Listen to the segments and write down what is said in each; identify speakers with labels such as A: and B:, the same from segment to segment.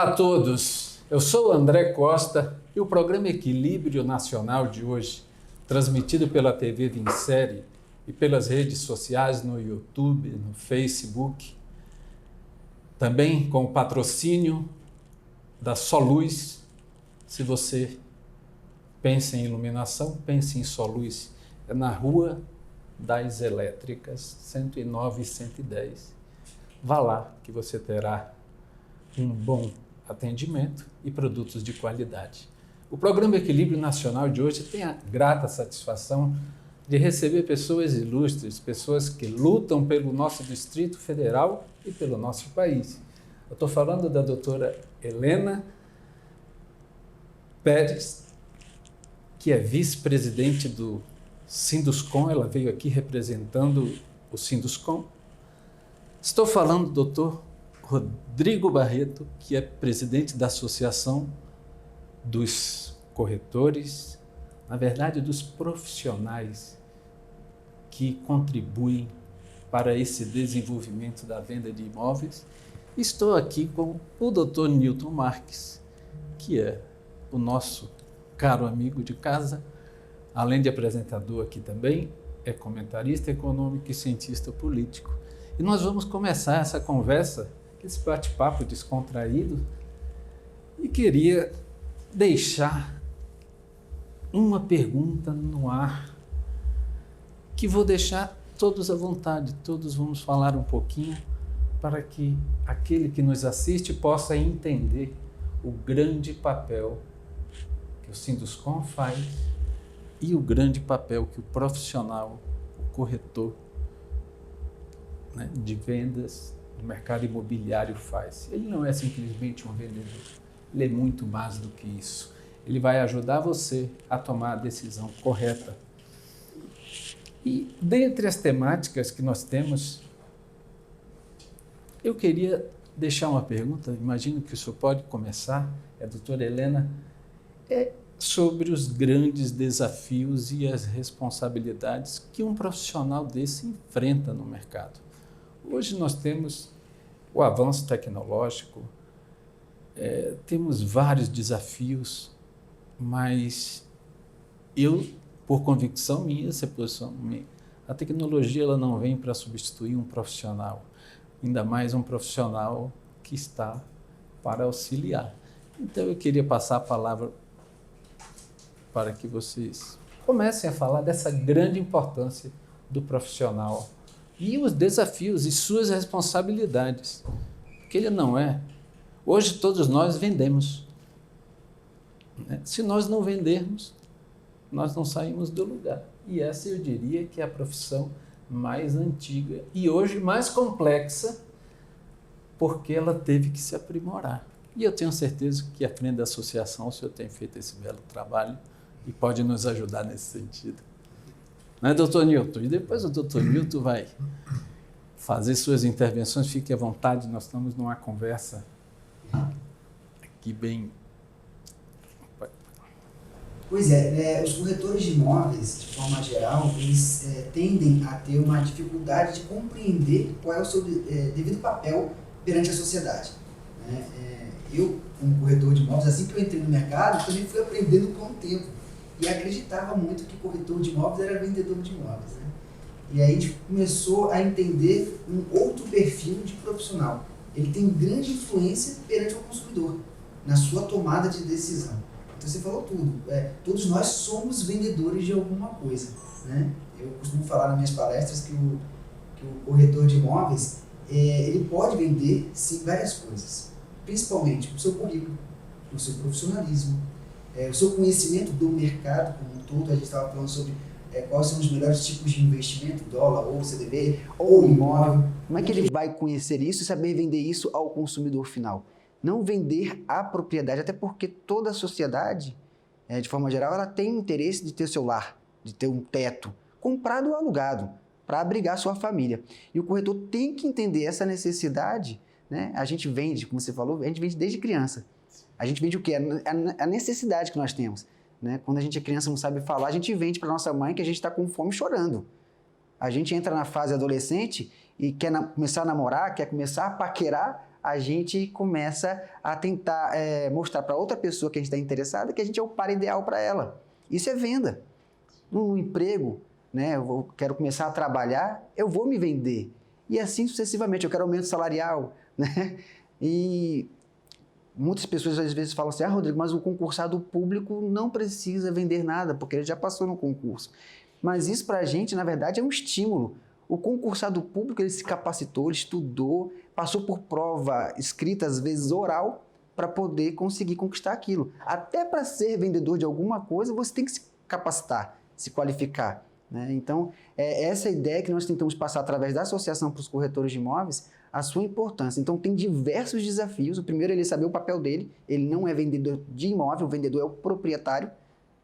A: Olá a todos, eu sou André Costa e o programa Equilíbrio Nacional de hoje, transmitido pela TV Vinsérie e pelas redes sociais no YouTube, no Facebook, também com o patrocínio da Soluz. Se você pensa em iluminação, pense em Soluz. É na Rua das Elétricas, 109 e 110. Vá lá que você terá um bom atendimento e produtos de qualidade. O programa Equilíbrio Nacional de hoje tem a grata satisfação de receber pessoas ilustres, pessoas que lutam pelo nosso Distrito Federal e pelo nosso país. Eu estou falando da doutora Helena Pérez, que é vice-presidente do Sinduscom. Ela veio aqui representando o Sinduscom. Estou falando do doutor Rodrigo Barreto, que é presidente da Associação dos Corretores, na verdade, dos profissionais que contribuem para esse desenvolvimento da venda de imóveis. Estou aqui com o Dr. Newton Marques, que é o nosso caro amigo de casa, além de apresentador aqui também, é comentarista econômico e cientista político. E nós vamos começar essa conversa, esse bate-papo descontraído, e queria deixar uma pergunta no ar, que vou deixar todos à vontade, todos vamos falar um pouquinho, para que aquele que nos assiste possa entender o grande papel que o Sinduscom faz e o grande papel que o profissional, o corretor, né, de vendas do mercado imobiliário faz. Ele não é simplesmente um vendedor, ele é muito mais do que isso. Ele vai ajudar você a tomar a decisão correta. E dentre as temáticas que nós temos, eu queria deixar uma pergunta, imagino que o senhor pode começar, a doutora Helena, sobre os grandes desafios e as responsabilidades que um profissional desse enfrenta no mercado. Hoje nós temos o avanço tecnológico, temos vários desafios, mas eu, por convicção minha, essa posição minha, a tecnologia ela não vem para substituir um profissional, ainda mais um profissional que está para auxiliar. Então eu queria passar a palavra para que vocês comecem a falar dessa grande importância do profissional e os desafios e suas responsabilidades, porque ele não é. Hoje todos nós vendemos, né? Se nós não vendermos, nós não saímos do lugar. E essa eu diria que é a profissão mais antiga e hoje mais complexa, porque ela teve que se aprimorar. E eu tenho certeza que à frente da associação o senhor tem feito esse belo trabalho e pode nos ajudar nesse sentido. Né, doutor Newton? E depois o doutor Newton vai fazer suas intervenções, fique à vontade, nós estamos numa conversa aqui bem...
B: Pois é, os corretores de imóveis, de forma geral, eles tendem a ter uma dificuldade de compreender qual é o seu devido papel perante a sociedade. Né? Eu, como corretor de imóveis, assim que eu entrei no mercado, também fui aprendendo com o tempo. E acreditava muito que corretor de imóveis era vendedor de imóveis. Né? E aí a gente começou a entender um outro perfil de profissional. Ele tem grande influência perante o consumidor, na sua tomada de decisão. Então você falou tudo. Todos nós somos vendedores de alguma coisa. Né? Eu costumo falar nas minhas palestras que o corretor de imóveis ele pode vender, sim, várias coisas. Principalmente o seu currículo, o seu profissionalismo, o seu conhecimento do mercado como um todo. A gente estava falando sobre quais são os melhores tipos de investimento, dólar, ou CDB, ou imóvel.
C: Como é que ele vai conhecer isso e saber vender isso ao consumidor final? Não vender a propriedade, até porque toda a sociedade, de forma geral, ela tem interesse de ter seu lar, de ter um teto, comprado ou alugado, para abrigar sua família. E o corretor tem que entender essa necessidade, né? A gente vende, como você falou, a gente vende desde criança. A gente vende o quê? A necessidade que nós temos. Né? Quando a gente é criança e não sabe falar, a gente vende para nossa mãe que a gente está com fome chorando. A gente entra na fase adolescente e quer começar a namorar, quer começar a paquerar, a gente começa a tentar mostrar para outra pessoa que a gente está interessada que a gente é o par ideal para ela. Isso é venda. No emprego, né, quero começar a trabalhar, eu vou me vender. E assim sucessivamente, eu quero aumento salarial, né? E muitas pessoas às vezes falam assim, Rodrigo, mas o concursado público não precisa vender nada, porque ele já passou no concurso. Mas isso para a gente, na verdade, é um estímulo. O concursado público, ele se capacitou, ele estudou, passou por prova escrita, às vezes oral, para poder conseguir conquistar aquilo. Até para ser vendedor de alguma coisa, você tem que se capacitar, se qualificar, né? Então, essa ideia que nós tentamos passar através da Associação para os Corretores de Imóveis, a sua importância. Então, tem diversos desafios. O primeiro é ele saber o papel dele. Ele não é vendedor de imóvel, o vendedor é o proprietário,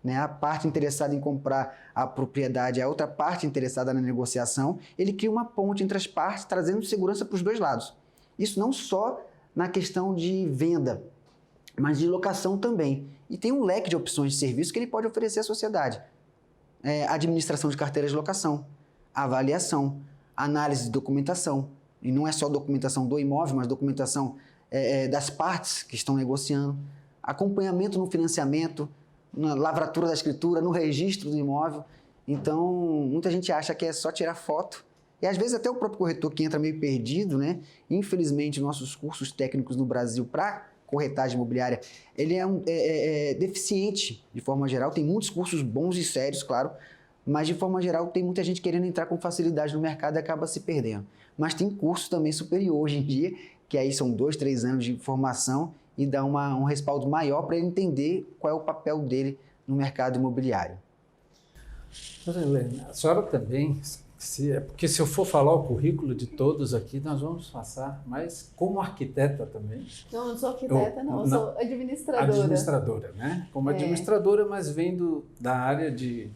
C: né? A parte interessada em comprar a propriedade é a outra parte interessada na negociação. Ele cria uma ponte entre as partes, trazendo segurança para os dois lados. Isso não só na questão de venda, mas de locação também. E tem um leque de opções de serviço que ele pode oferecer à sociedade. Administração de carteiras de locação, avaliação, análise de documentação. E não é só documentação do imóvel, mas documentação das partes que estão negociando, acompanhamento no financiamento, na lavratura da escritura, no registro do imóvel. Então, muita gente acha que é só tirar foto. E às vezes até o próprio corretor que entra meio perdido, né? Infelizmente, nossos cursos técnicos no Brasil para corretagem imobiliária, ele é deficiente de forma geral. Tem muitos cursos bons e sérios, claro, mas de forma geral tem muita gente querendo entrar com facilidade no mercado e acaba se perdendo. Mas tem curso também superior hoje em dia, que aí são 2, 3 anos de formação e dá um respaldo maior para ele entender qual é o papel dele no mercado imobiliário.
A: Doutora Helena, a senhora também, porque se eu for falar o currículo de todos aqui, nós vamos passar, mas como arquiteta também.
D: Não sou arquiteta, eu sou administradora.
A: Administradora, né? Como administradora, mas vendo da área de...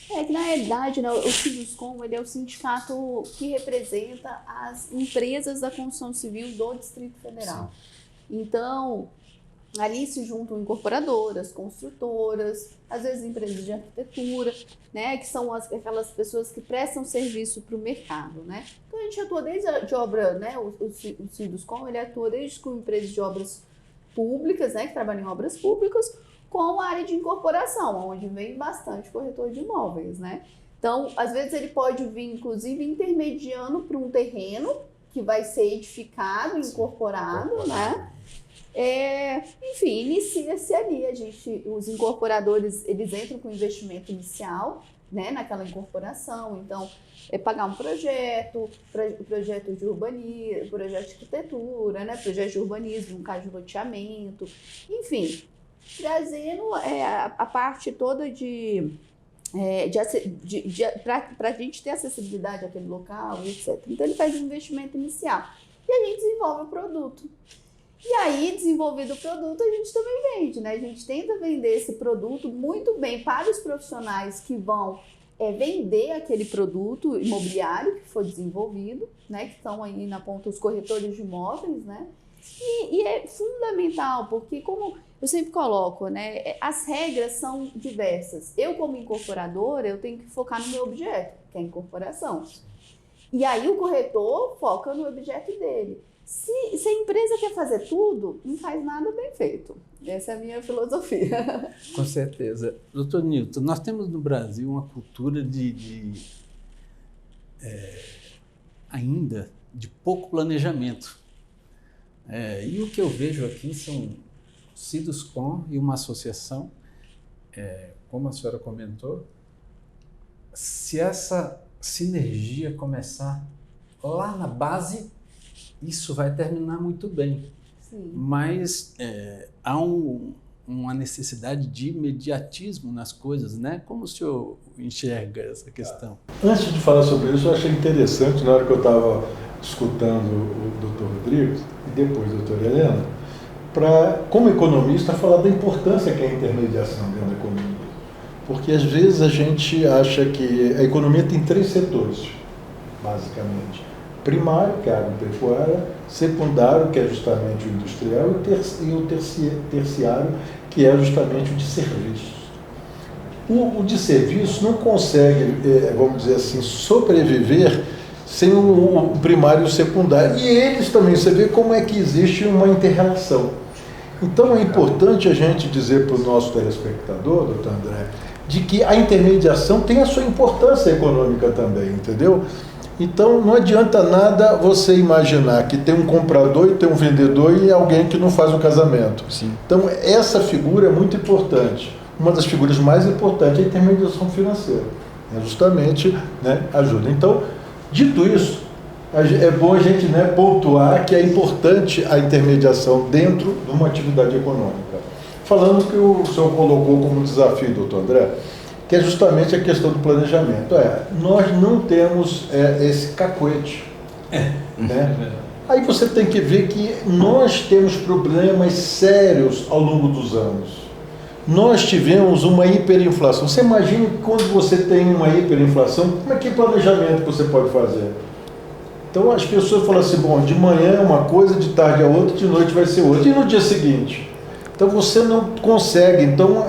D: Que na realidade, né, o Sinduscom, ele é o sindicato que representa as empresas da construção civil do Distrito Federal. Sim. Então, ali se juntam incorporadoras, construtoras, às vezes empresas de arquitetura, né, que são aquelas pessoas que prestam serviço para o mercado, né? Então a gente atua desde a de obra, né, o Sinduscom, ele atua desde com empresas de obras públicas, né, que trabalham em obras públicas, com a área de incorporação, onde vem bastante corretor de imóveis, né? Então, às vezes ele pode vir, inclusive, intermediando para um terreno que vai ser edificado, incorporado, né? Enfim, inicia-se ali, os incorporadores, eles entram com investimento inicial, né, naquela incorporação, então, pagar um projeto de urbanismo, projeto de arquitetura, né, projeto de urbanismo, no caso de loteamento, enfim, trazendo a parte toda para a gente ter acessibilidade àquele local, etc. Então, ele faz um investimento inicial e a gente desenvolve o produto. E aí, desenvolvido o produto, a gente também vende, né? A gente tenta vender esse produto muito bem para os profissionais que vão vender aquele produto imobiliário que foi desenvolvido, né? Que estão aí na ponta os corretores de imóveis, né? E é fundamental, porque como eu sempre coloco, né? As regras são diversas. Eu, como incorporadora, eu tenho que focar no meu objeto, que é a incorporação. E aí o corretor foca no objeto dele. Se a empresa quer fazer tudo, não faz nada bem feito. Essa é a minha filosofia.
A: Com certeza. Doutor Nilton, nós temos no Brasil uma cultura ainda de pouco planejamento. E o que eu vejo aqui são Sinduscom e uma associação, como a senhora comentou, se essa sinergia começar lá na base, isso vai terminar muito bem.
D: Sim.
A: Mas há uma necessidade de imediatismo nas coisas, né? Como o senhor enxerga essa questão?
E: Antes de falar sobre isso, eu achei interessante, na hora que eu estava escutando o doutor Rodrigo e depois a doutora Helena, como economista, falar da importância que é a intermediação dentro da economia. Porque às vezes a gente acha que a economia tem 3 setores, basicamente. Primário, que é a agropecuária, secundário, que é justamente o industrial, e o terciário, que é justamente o de serviços. O de serviços não consegue, vamos dizer assim, sobreviver sem o primário e o secundário. E eles também, você vê como é que existe uma inter-relação. Então é importante a gente dizer para o nosso telespectador, doutor André, de que a intermediação tem a sua importância econômica também, entendeu? Então não adianta nada você imaginar que tem um comprador e tem um vendedor e alguém que não faz um casamento.
C: Sim.
E: Então essa figura é muito importante. Uma das figuras mais importantes é a intermediação financeira. Justamente, né, ajuda. Então, dito isso, é bom a gente, né, pontuar que é importante a intermediação dentro de uma atividade econômica. Falando que o senhor colocou como desafio, doutor André, que é justamente a questão do planejamento. Nós não temos esse cacuete. Né? Aí você tem que ver que nós temos problemas sérios ao longo dos anos. Nós tivemos uma hiperinflação. Você imagina que quando você tem uma hiperinflação, como é que planejamento você pode fazer? Então as pessoas falam assim, bom, de manhã é uma coisa, de tarde é outra, de noite vai ser outra. E no dia seguinte? Então você não consegue, então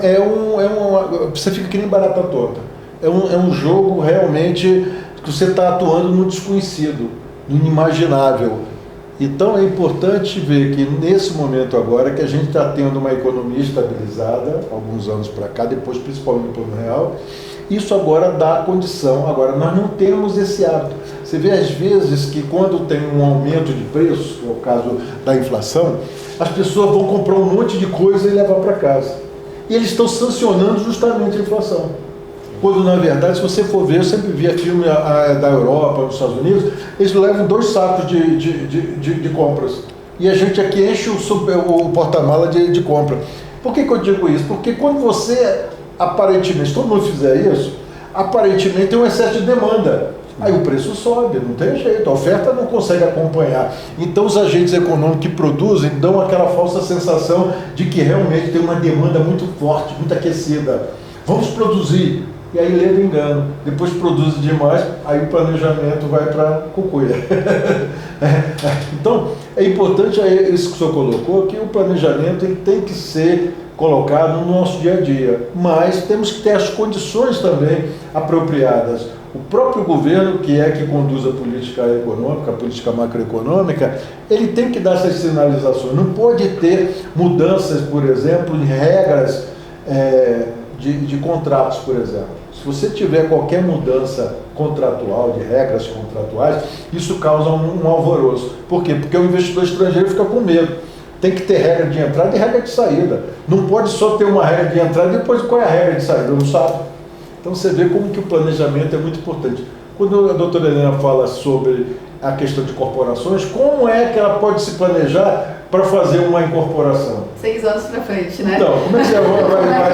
E: você fica que nem barata tonta. É um jogo realmente que você está atuando no desconhecido, no inimaginável. Então é importante ver que nesse momento agora que a gente está tendo uma economia estabilizada, alguns anos para cá, depois principalmente no plano real, isso agora dá condição. Agora nós não temos esse hábito. Você vê às vezes que quando tem um aumento de preços, que é o caso da inflação, as pessoas vão comprar um monte de coisa e levar para casa. E eles estão sancionando justamente a inflação. Quando, na verdade, se você for ver, eu sempre via filme da Europa, dos Estados Unidos, eles levam 2 sacos de compras. E a gente aqui enche o porta-mala de compra. Por que eu digo isso? Porque quando você, aparentemente, todo mundo fizer isso, aparentemente tem um excesso de demanda. Aí o preço sobe, não tem jeito, a oferta não consegue acompanhar. Então os agentes econômicos que produzem dão aquela falsa sensação de que realmente tem uma demanda muito forte, muito aquecida. Vamos produzir. E aí leva engano. Depois produz demais, aí o planejamento vai para cucuia. Então é importante isso que o senhor colocou, que o planejamento ele tem que ser colocado no nosso dia a dia. Mas temos que ter as condições também apropriadas. O próprio governo, que conduz a política econômica, a política macroeconômica, ele tem que dar essas sinalizações. Não pode ter mudanças, por exemplo, em regras de contratos, por exemplo. Se você tiver qualquer mudança contratual, de regras contratuais, isso causa um alvoroço. Por quê? Porque o investidor estrangeiro fica com medo. Tem que ter regra de entrada e regra de saída. Não pode só ter uma regra de entrada e depois qual é a regra de saída, não sabe. Então você vê como que o planejamento é muito importante. Quando a doutora Helena fala sobre a questão de corporações, como é que ela pode se planejar para fazer uma incorporação?
D: 6 anos para frente, né?
E: Então, como é que você vai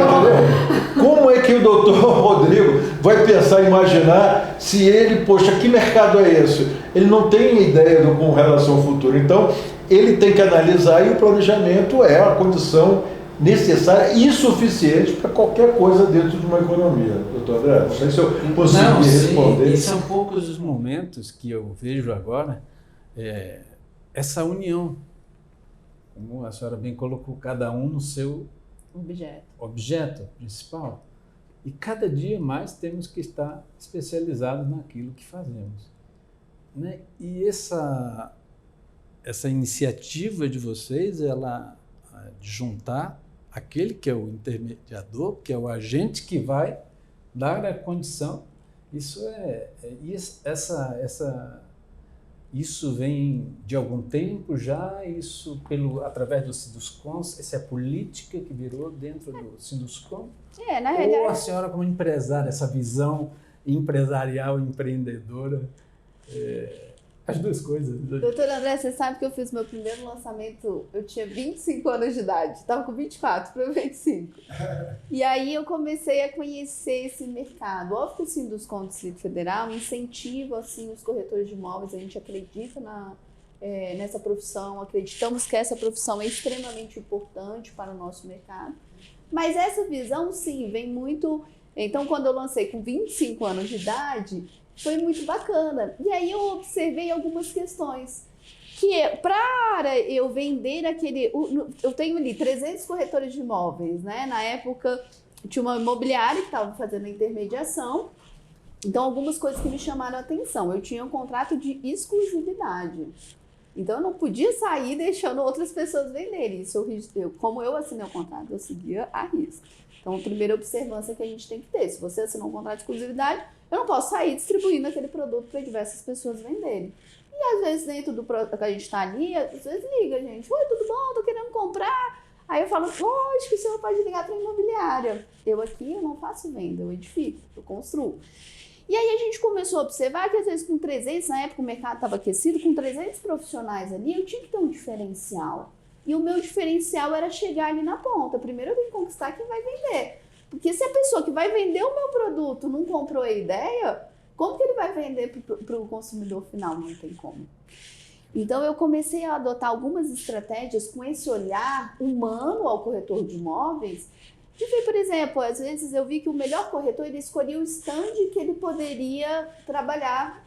E: entender? Como é que o doutor Rodrigo vai pensar, imaginar, se ele, poxa, que mercado é esse? Ele não tem ideia com relação ao futuro. Então, ele tem que analisar e o planejamento é a condição necessária e suficiente para qualquer coisa dentro de uma economia. Doutor André, não sei se eu consigo responder.
A: E são poucos os momentos que eu vejo agora essa união. Como a senhora bem colocou, cada um no seu objeto principal. E cada dia mais temos que estar especializados naquilo que fazemos. Né? E essa iniciativa de vocês, ela de juntar aquele que é o intermediador, que é o agente que vai dar a condição, isso vem de algum tempo já, através do Sinduscon, essa é a política que virou dentro do Sinduscon?
D: Na realidade...
A: Ou a senhora como empresária, essa visão empresarial, empreendedora, as duas coisas.
D: Doutora André, você sabe que eu fiz meu primeiro lançamento, eu tinha 25 anos de idade, estava com 24 para 25. E aí eu comecei a conhecer esse mercado. Óbvio que o Sinduscon do Distrito Federal incentiva assim, os corretores de imóveis, a gente acredita nessa profissão, acreditamos que essa profissão é extremamente importante para o nosso mercado. Mas essa visão, sim, vem muito... Então, quando eu lancei com 25 anos de idade... Foi muito bacana. E aí eu observei algumas questões. Que para eu vender aquele... Eu tenho ali 300 corretores de imóveis, né? Na época, tinha uma imobiliária que estava fazendo a intermediação. Então, algumas coisas que me chamaram a atenção. Eu tinha um contrato de exclusividade. Então, eu não podia sair deixando outras pessoas venderem. Isso como eu assinei o contrato, eu seguia a risca. Então, a primeira observância que a gente tem que ter. Se você assinou um contrato de exclusividade, eu não posso sair distribuindo aquele produto para diversas pessoas venderem. E, às vezes, dentro do que a gente está ali, às vezes liga, gente. Oi, tudo bom? Tô querendo comprar. Aí eu falo, lógico, o senhor pode ligar para a imobiliária. Eu aqui, eu não faço venda, eu edifico, eu construo. E aí a gente começou a observar que às vezes com 300, na época o mercado estava aquecido, com 300 profissionais ali, eu tinha que ter um diferencial. E o meu diferencial era chegar ali na ponta. Primeiro eu tenho que conquistar quem vai vender. Porque se a pessoa que vai vender o meu produto não comprou a ideia, como que ele vai vender para o consumidor final? Não tem como. Então eu comecei a adotar algumas estratégias com esse olhar humano ao corretor de imóveis. De ver, por exemplo, às vezes eu vi que o melhor corretor, ele escolhia o stand que ele poderia trabalhar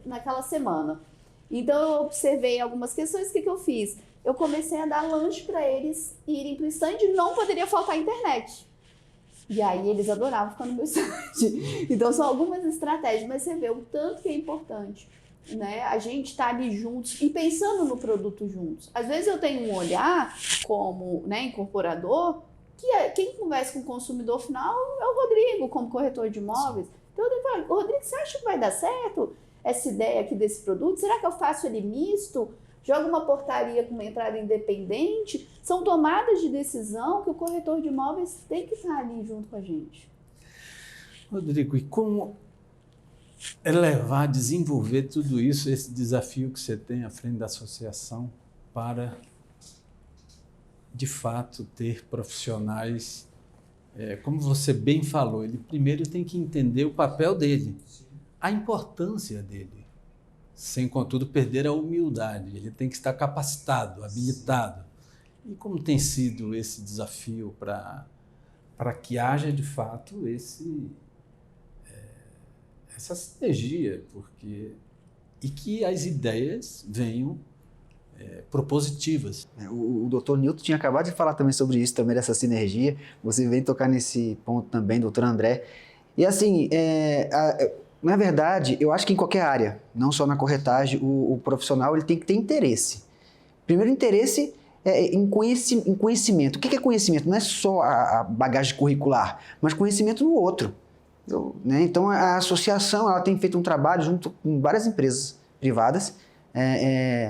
D: naquela semana. Então eu observei algumas questões, o que eu fiz? Eu comecei a dar lanche para eles irem para o stand e não poderia faltar a internet. E aí eles adoravam ficar no meu stand. Então são algumas estratégias, mas você vê o tanto que é importante, né? A gente está ali juntos e pensando no produto juntos. Às vezes eu tenho um olhar como, né, incorporador, que quem conversa com o consumidor final é o Rodrigo, como corretor de imóveis. Então eu falo, Rodrigo, você acha que vai dar certo essa ideia aqui desse produto? Será que eu faço ele misto? Jogo uma portaria com uma entrada independente? São tomadas de decisão que o corretor de imóveis tem que estar ali junto com a gente.
A: Rodrigo, e como elevar, desenvolver tudo isso, esse desafio que você tem à frente da associação para, de fato, ter profissionais, como você bem falou, ele primeiro tem que entender o papel dele, a importância dele, sem, contudo, perder a humildade. Ele tem que estar capacitado, habilitado. E como tem sido esse desafio para que haja, de fato, essa sinergia, e que as ideias venham propositivas.
C: O Dr. Nilton tinha acabado de falar também sobre isso, também dessa sinergia. Você vem tocar nesse ponto também, Dr. André. E assim, na verdade, eu acho que em qualquer área, não só na corretagem, o profissional ele tem que ter interesse. Primeiro, interesse em conhecimento. O que é conhecimento? Não é só a bagagem curricular, mas conhecimento no outro. Né? Então, a associação ela tem feito um trabalho junto com várias empresas privadas.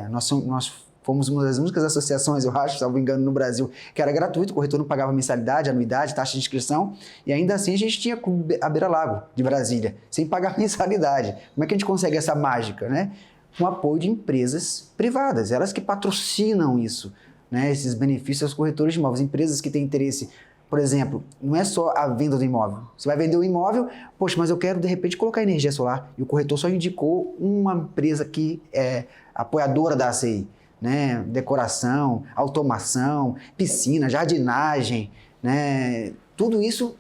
C: Nós fomos uma das únicas associações, eu acho, se não me engano, no Brasil, que era gratuito, o corretor não pagava mensalidade, anuidade, taxa de inscrição, e ainda assim a gente tinha a Beira Lago de Brasília, sem pagar mensalidade. Como é que a gente consegue essa mágica, né? Com apoio de empresas privadas, elas que patrocinam isso, né? Esses benefícios aos corretores de imóveis, empresas que têm interesse. Por exemplo, não é só a venda do imóvel. Você vai vender um imóvel, poxa, mas eu quero de repente colocar energia solar. E o corretor só indicou uma empresa que é apoiadora da ACI, né? Decoração, automação, piscina, jardinagem, né? Tudo isso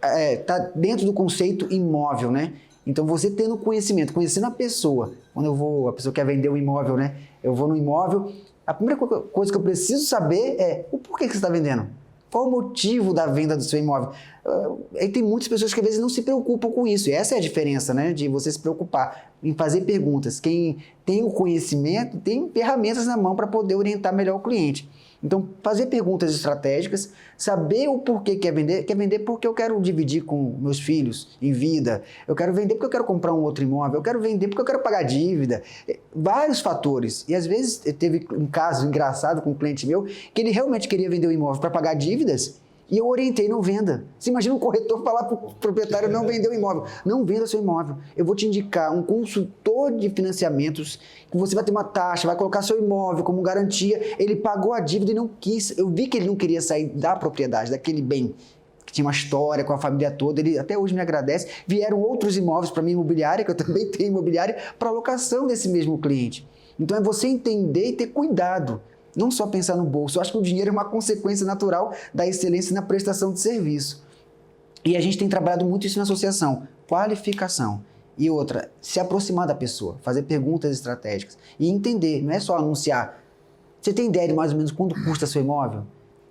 C: está dentro do conceito imóvel, né? Então você tendo conhecimento, conhecendo a pessoa, a pessoa quer vender um imóvel, né? Eu vou no imóvel, a primeira coisa que eu preciso saber é o porquê que você está vendendo. Qual o motivo da venda do seu imóvel? Aí tem muitas pessoas que às vezes não se preocupam com isso. E essa é a diferença, né? De você se preocupar em fazer perguntas. Quem tem o conhecimento tem ferramentas na mão para poder orientar melhor o cliente. Então, fazer perguntas estratégicas, saber o porquê quer vender porque eu quero dividir com meus filhos em vida, eu quero vender porque eu quero comprar um outro imóvel, eu quero vender porque eu quero pagar dívida, vários fatores. E às vezes teve um caso engraçado com um cliente meu, que ele realmente queria vender o imóvel para pagar dívidas, e eu orientei, não venda. Você imagina um corretor falar para o proprietário não vender o imóvel. Não venda o seu imóvel. Eu vou te indicar um consultor de financiamentos que você vai ter uma taxa, vai colocar seu imóvel como garantia. Ele pagou a dívida e não quis. Eu vi que ele não queria sair da propriedade, daquele bem, que tinha uma história com a família toda. Ele até hoje me agradece. Vieram outros imóveis para minha imobiliária, que eu também tenho imobiliária, para alocação desse mesmo cliente. Então é você entender e ter cuidado. Não só pensar no bolso. Eu acho que o dinheiro é uma consequência natural da excelência na prestação de serviço. E a gente tem trabalhado muito isso na associação. Qualificação. E outra, se aproximar da pessoa, fazer perguntas estratégicas. E entender, não é só anunciar. Você tem ideia de mais ou menos quanto custa seu imóvel?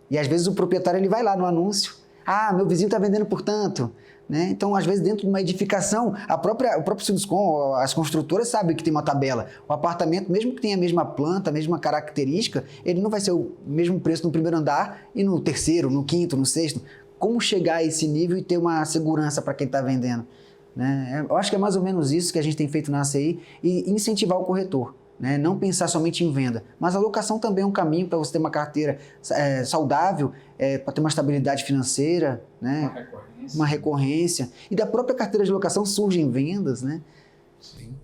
C: E às vezes o proprietário ele vai lá no anúncio. Ah, meu vizinho está vendendo por tanto. Né? Então, às vezes, dentro de uma edificação, o próprio Sinduscom, as construtoras sabem que tem uma tabela. O apartamento, mesmo que tenha a mesma planta, a mesma característica, ele não vai ser o mesmo preço no primeiro andar e no terceiro, no quinto, no sexto. Como chegar a esse nível e ter uma segurança para quem está vendendo? Né? Eu acho que é mais ou menos isso que a gente tem feito na ACI e incentivar o corretor. Né? Não pensar somente em venda, mas a locação também é um caminho para você ter uma carteira saudável, para ter uma estabilidade financeira, né? Uma recorrência. E da própria carteira de locação surgem vendas, né?
A: Sim.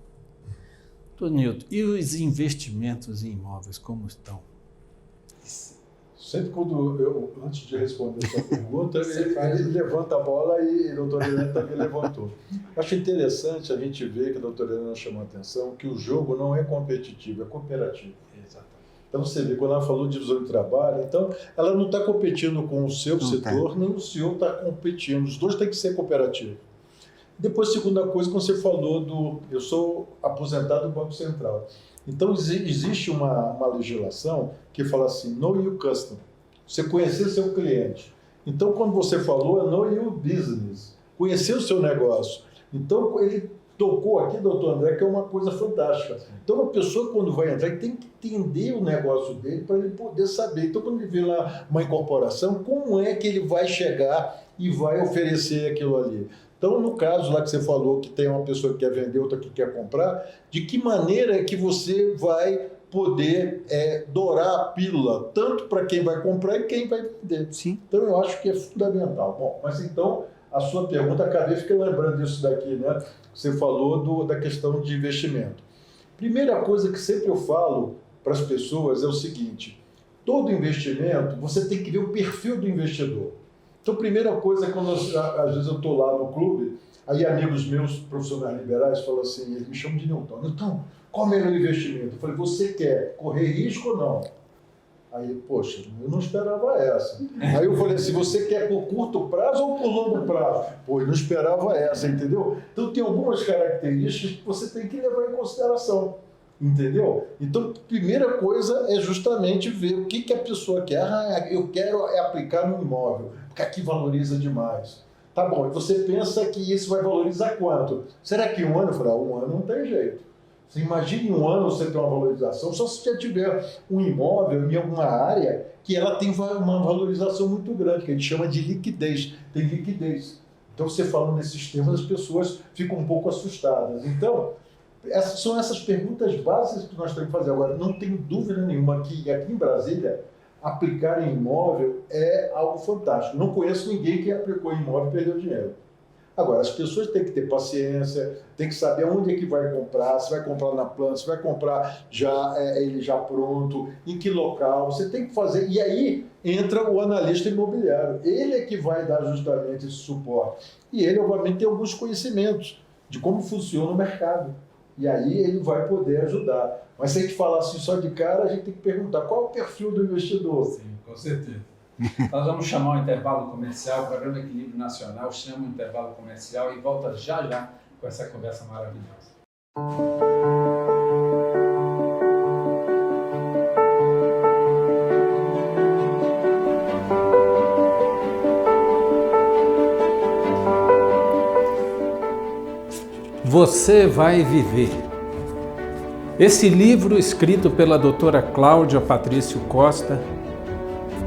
A: Tonildo, e os investimentos em imóveis, como estão?
E: Sempre quando antes de responder essa pergunta, ele levanta a bola e a doutora Helena também levantou. Acho interessante a gente ver que a doutora Helena chamou a atenção que o jogo não é competitivo, é cooperativo. Exatamente. Então você vê, quando ela falou de divisão de trabalho, então ela não está competindo com o seu setor, nem o senhor está competindo. Os dois têm que ser cooperativos. Depois, segunda coisa, quando você falou eu sou aposentado do Banco Central. Então, existe uma legislação que fala assim, know your customer, você conhecer seu cliente. Então, quando você falou, know your business, conhecer o seu negócio. Então, ele tocou aqui, doutor André, que é uma coisa fantástica. Então, a pessoa, quando vai entrar, tem que entender o negócio dele para ele poder saber. Então, quando ele vê lá uma incorporação, como é que ele vai chegar e vai oferecer aquilo ali? Então, no caso lá que você falou que tem uma pessoa que quer vender, outra que quer comprar, de que maneira é que você vai poder dourar a pílula, tanto para quem vai comprar e quem vai vender?
C: Sim.
E: Então, eu acho que é fundamental. Bom, mas então, a sua pergunta, acabei ficando lembrando disso daqui, né? Você falou da questão de investimento. Primeira coisa que sempre eu falo para as pessoas é o seguinte, todo investimento, você tem que ver o perfil do investidor. Então, primeira coisa, quando às vezes eu estou lá no clube, aí amigos meus, profissionais liberais, falam assim, eles me chamam de Newton. Newton, qual é o melhor investimento? Eu falei, você quer correr risco ou não? Aí, poxa, eu não esperava essa. Aí eu falei assim, você quer por curto prazo ou por longo prazo? Pô, eu não esperava essa, entendeu? Então, tem algumas características que você tem que levar em consideração. Entendeu? Então, a primeira coisa é justamente ver o que a pessoa quer. Ah, eu quero aplicar no imóvel, porque aqui valoriza demais. Tá bom, e você pensa que isso vai valorizar quanto? Será que um ano? Eu falei, um ano não tem jeito. Você imagina em um ano você ter uma valorização, só se já tiver um imóvel em alguma área que ela tem uma valorização muito grande, que a gente chama de liquidez. Tem liquidez. Então, você falando nesses termos, as pessoas ficam um pouco assustadas. Então, são essas perguntas básicas que nós temos que fazer. Agora, não tem dúvida nenhuma que aqui em Brasília, aplicar em imóvel é algo fantástico. Não conheço ninguém que aplicou em imóvel e perdeu dinheiro. Agora, as pessoas têm que ter paciência, têm que saber onde é que vai comprar, se vai comprar na planta, se vai comprar ele já pronto, em que local, você tem que fazer. E aí entra o analista imobiliário. Ele é que vai dar justamente esse suporte. E ele, obviamente, tem alguns conhecimentos de como funciona o mercado. E aí ele vai poder ajudar. Mas se a gente falar assim só de cara, a gente tem que perguntar qual é o perfil do investidor.
F: Sim, com certeza. Nós vamos chamar um intervalo comercial, o programa Equilíbrio Nacional chama um intervalo comercial e volta já já com essa conversa maravilhosa.
A: Você vai viver. Esse livro, escrito pela doutora Cláudia Patrício Costa,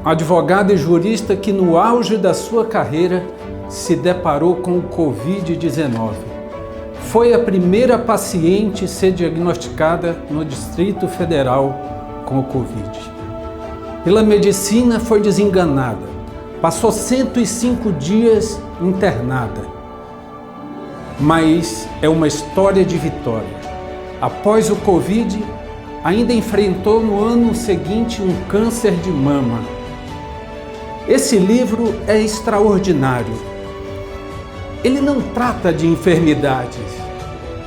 A: advogada e jurista que no auge da sua carreira se deparou com o Covid-19. Foi a primeira paciente a ser diagnosticada no Distrito Federal com o Covid. Pela medicina foi desenganada, passou 105 dias internada. Mas é uma história de vitória. Após o Covid, ainda enfrentou no ano seguinte um câncer de mama. Esse livro é extraordinário. Ele não trata de enfermidades,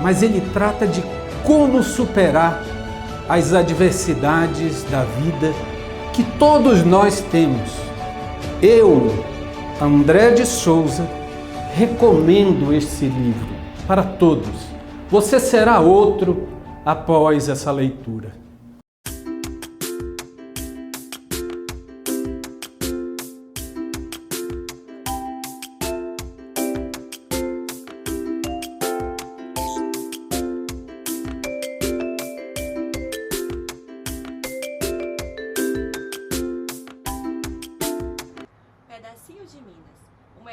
A: mas ele trata de como superar as adversidades da vida que todos nós temos. Eu, André de Souza, recomendo esse livro para todos. Você será outro após essa leitura.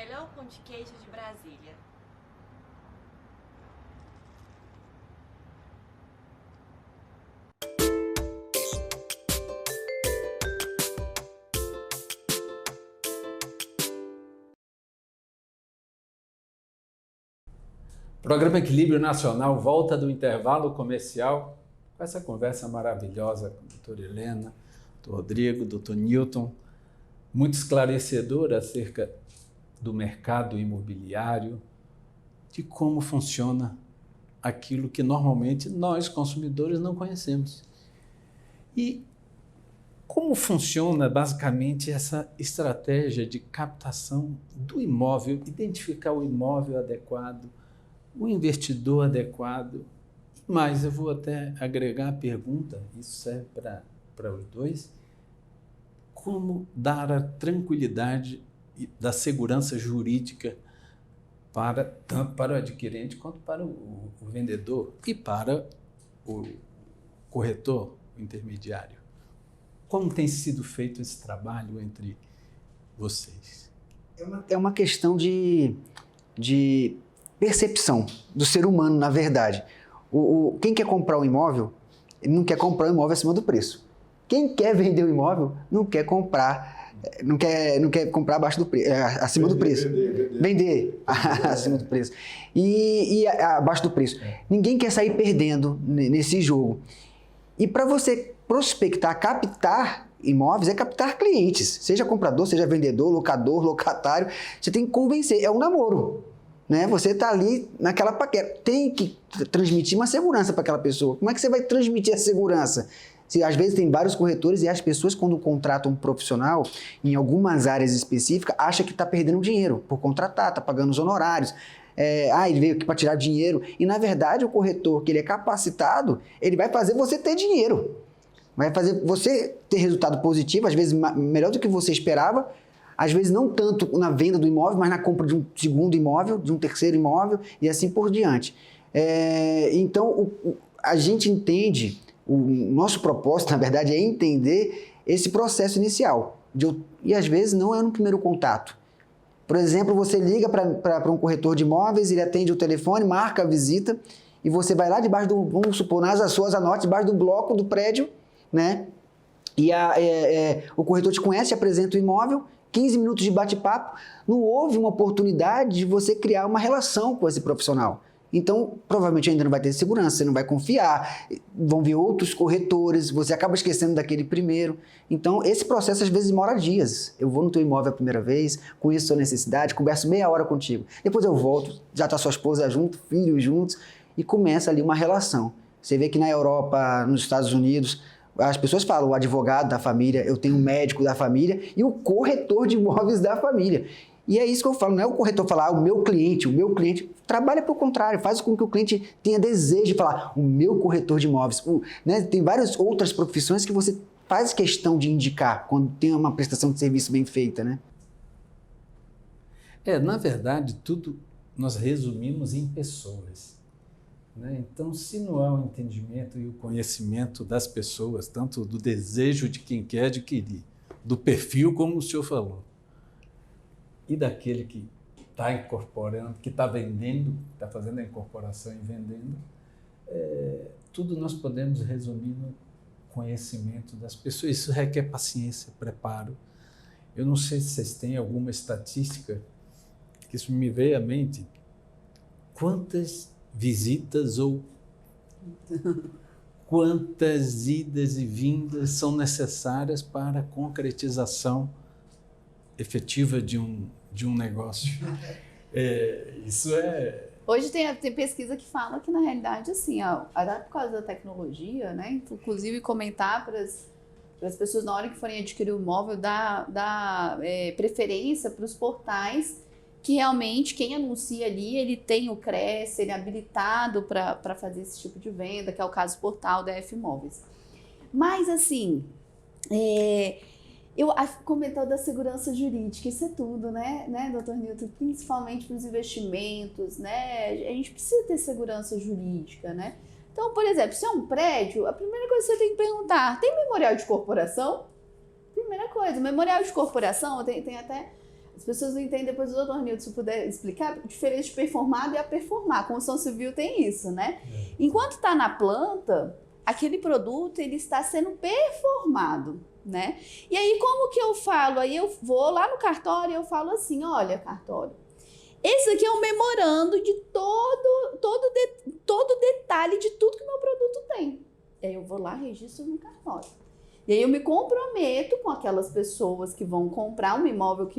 G: melhor pão de queijo de Brasília.
A: Programa Equilíbrio Nacional volta do intervalo comercial com essa conversa maravilhosa com a doutora Helena, doutor Rodrigo, doutor Newton, muito esclarecedora acerca do mercado imobiliário, de como funciona aquilo que normalmente nós, consumidores, não conhecemos. E como funciona basicamente essa estratégia de captação do imóvel, identificar o imóvel adequado, o investidor adequado. Mas eu vou até agregar a pergunta, isso serve para os dois, como dar a tranquilidade da segurança jurídica tanto para o adquirente quanto para o vendedor e para o corretor, o intermediário. Como tem sido feito esse trabalho entre vocês?
C: É uma questão de percepção do ser humano, na verdade. Quem quer comprar um imóvel, ele não quer comprar um imóvel acima do preço. Quem quer vender o imóvel não quer comprar abaixo do acima do preço. Vender acima do preço. E abaixo do preço. Ninguém quer sair perdendo nesse jogo. E para você prospectar, captar imóveis, é captar clientes. Seja comprador, seja vendedor, locador, locatário. Você tem que convencer. É um namoro. Né? Você está ali naquela paquera. Tem que transmitir uma segurança para aquela pessoa. Como é que você vai transmitir a segurança? Às vezes tem vários corretores e as pessoas, quando contratam um profissional em algumas áreas específicas, acham que está perdendo dinheiro por contratar, está pagando os honorários. Ele veio aqui para tirar dinheiro. E, na verdade, o corretor, que ele é capacitado, ele vai fazer você ter dinheiro. Vai fazer você ter resultado positivo, às vezes melhor do que você esperava, às vezes não tanto na venda do imóvel, mas na compra de um segundo imóvel, de um terceiro imóvel e assim por diante. Então, a gente entende, o nosso propósito, na verdade, é entender esse processo inicial. E às vezes não é no primeiro contato. Por exemplo, você liga para um corretor de imóveis, ele atende o telefone, marca a visita e você vai lá debaixo vamos supor, nas suas anotes, debaixo do bloco do prédio, né? E o corretor te conhece, te apresenta o imóvel, 15 minutos de bate-papo, não houve uma oportunidade de você criar uma relação com esse profissional. Então, provavelmente ainda não vai ter segurança, você não vai confiar, vão vir outros corretores, você acaba esquecendo daquele primeiro. Então, esse processo às vezes demora dias. Eu vou no teu imóvel a primeira vez, conheço sua necessidade, converso meia hora contigo. Depois eu volto, já está sua esposa junto, filhos juntos, e começa ali uma relação. Você vê que na Europa, nos Estados Unidos, as pessoas falam o advogado da família, eu tenho um médico da família e o corretor de imóveis da família. E é isso que eu falo, não é o corretor falar, o meu cliente trabalha pelo contrário, faz com que o cliente tenha desejo de falar, o meu corretor de imóveis. Né? Tem várias outras profissões que você faz questão de indicar quando tem uma prestação de serviço bem feita, né?
A: Na verdade, tudo nós resumimos em pessoas. Né? Então, se não há o entendimento e o conhecimento das pessoas, tanto do desejo de quem quer adquirir, do perfil, como o senhor falou, e daquele que está incorporando, que está vendendo, está fazendo a incorporação e vendendo, tudo nós podemos resumir no conhecimento das pessoas. Isso requer paciência, preparo. Eu não sei se vocês têm alguma estatística, que isso me veio à mente, quantas visitas ou quantas idas e vindas são necessárias para a concretização efetiva de um negócio. Isso é...
D: Hoje tem pesquisa que fala que, na realidade, assim, até por causa da tecnologia, né, inclusive comentar para as pessoas, na hora que forem adquirir o imóvel, dar preferência para os portais que realmente quem anuncia ali, ele tem o CRES, ele é habilitado para fazer esse tipo de venda, que é o caso portal da F Imóveis. Mas, assim, eu comentou da segurança jurídica, isso é tudo, né, doutor Newton? Principalmente para os investimentos, né? A gente precisa ter segurança jurídica, né? Então, por exemplo, se é um prédio, a primeira coisa que você tem que perguntar, tem memorial de corporação? Primeira coisa, memorial de corporação, tem até As pessoas não entendem, depois o doutor Nilton, se puder explicar, a diferença de performado e a performar. A construção civil tem isso, né? Enquanto está na planta, aquele produto ele está sendo performado, né? E aí como que eu falo? Aí eu vou lá no cartório e eu falo assim, olha, cartório, esse aqui é um memorando de todo detalhe de tudo que o meu produto tem. E aí eu vou lá, registro no cartório. E aí eu me comprometo com aquelas pessoas que vão comprar um imóvel,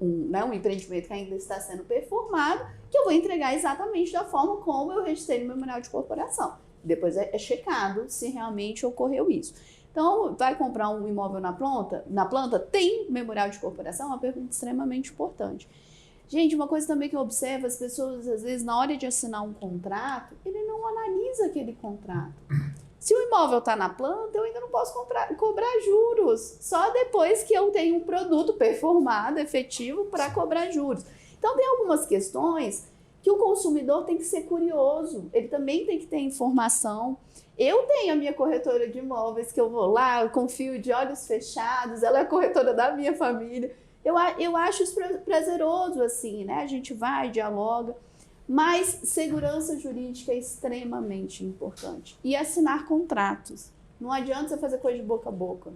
D: um empreendimento que ainda está sendo performado, que eu vou entregar exatamente da forma como eu registrei no memorial de corporação. Depois é checado se realmente ocorreu isso. Então, vai comprar um imóvel na planta, tem memorial de corporação? É uma pergunta extremamente importante. Gente, uma coisa também que eu observo, as pessoas, às vezes, na hora de assinar um contrato, ele não analisa aquele contrato. Se o imóvel está na planta, eu ainda não posso cobrar juros. Só depois que eu tenho um produto performado, efetivo, para cobrar juros. Então, tem algumas questões que o consumidor tem que ser curioso. Ele também tem que ter informação. Eu tenho a minha corretora de imóveis, que eu vou lá, eu confio de olhos fechados, ela é a corretora da minha família. Eu acho isso prazeroso, assim, né? A gente vai, dialoga. Mas segurança jurídica é extremamente importante. E assinar contratos. Não adianta você fazer coisa de boca a boca.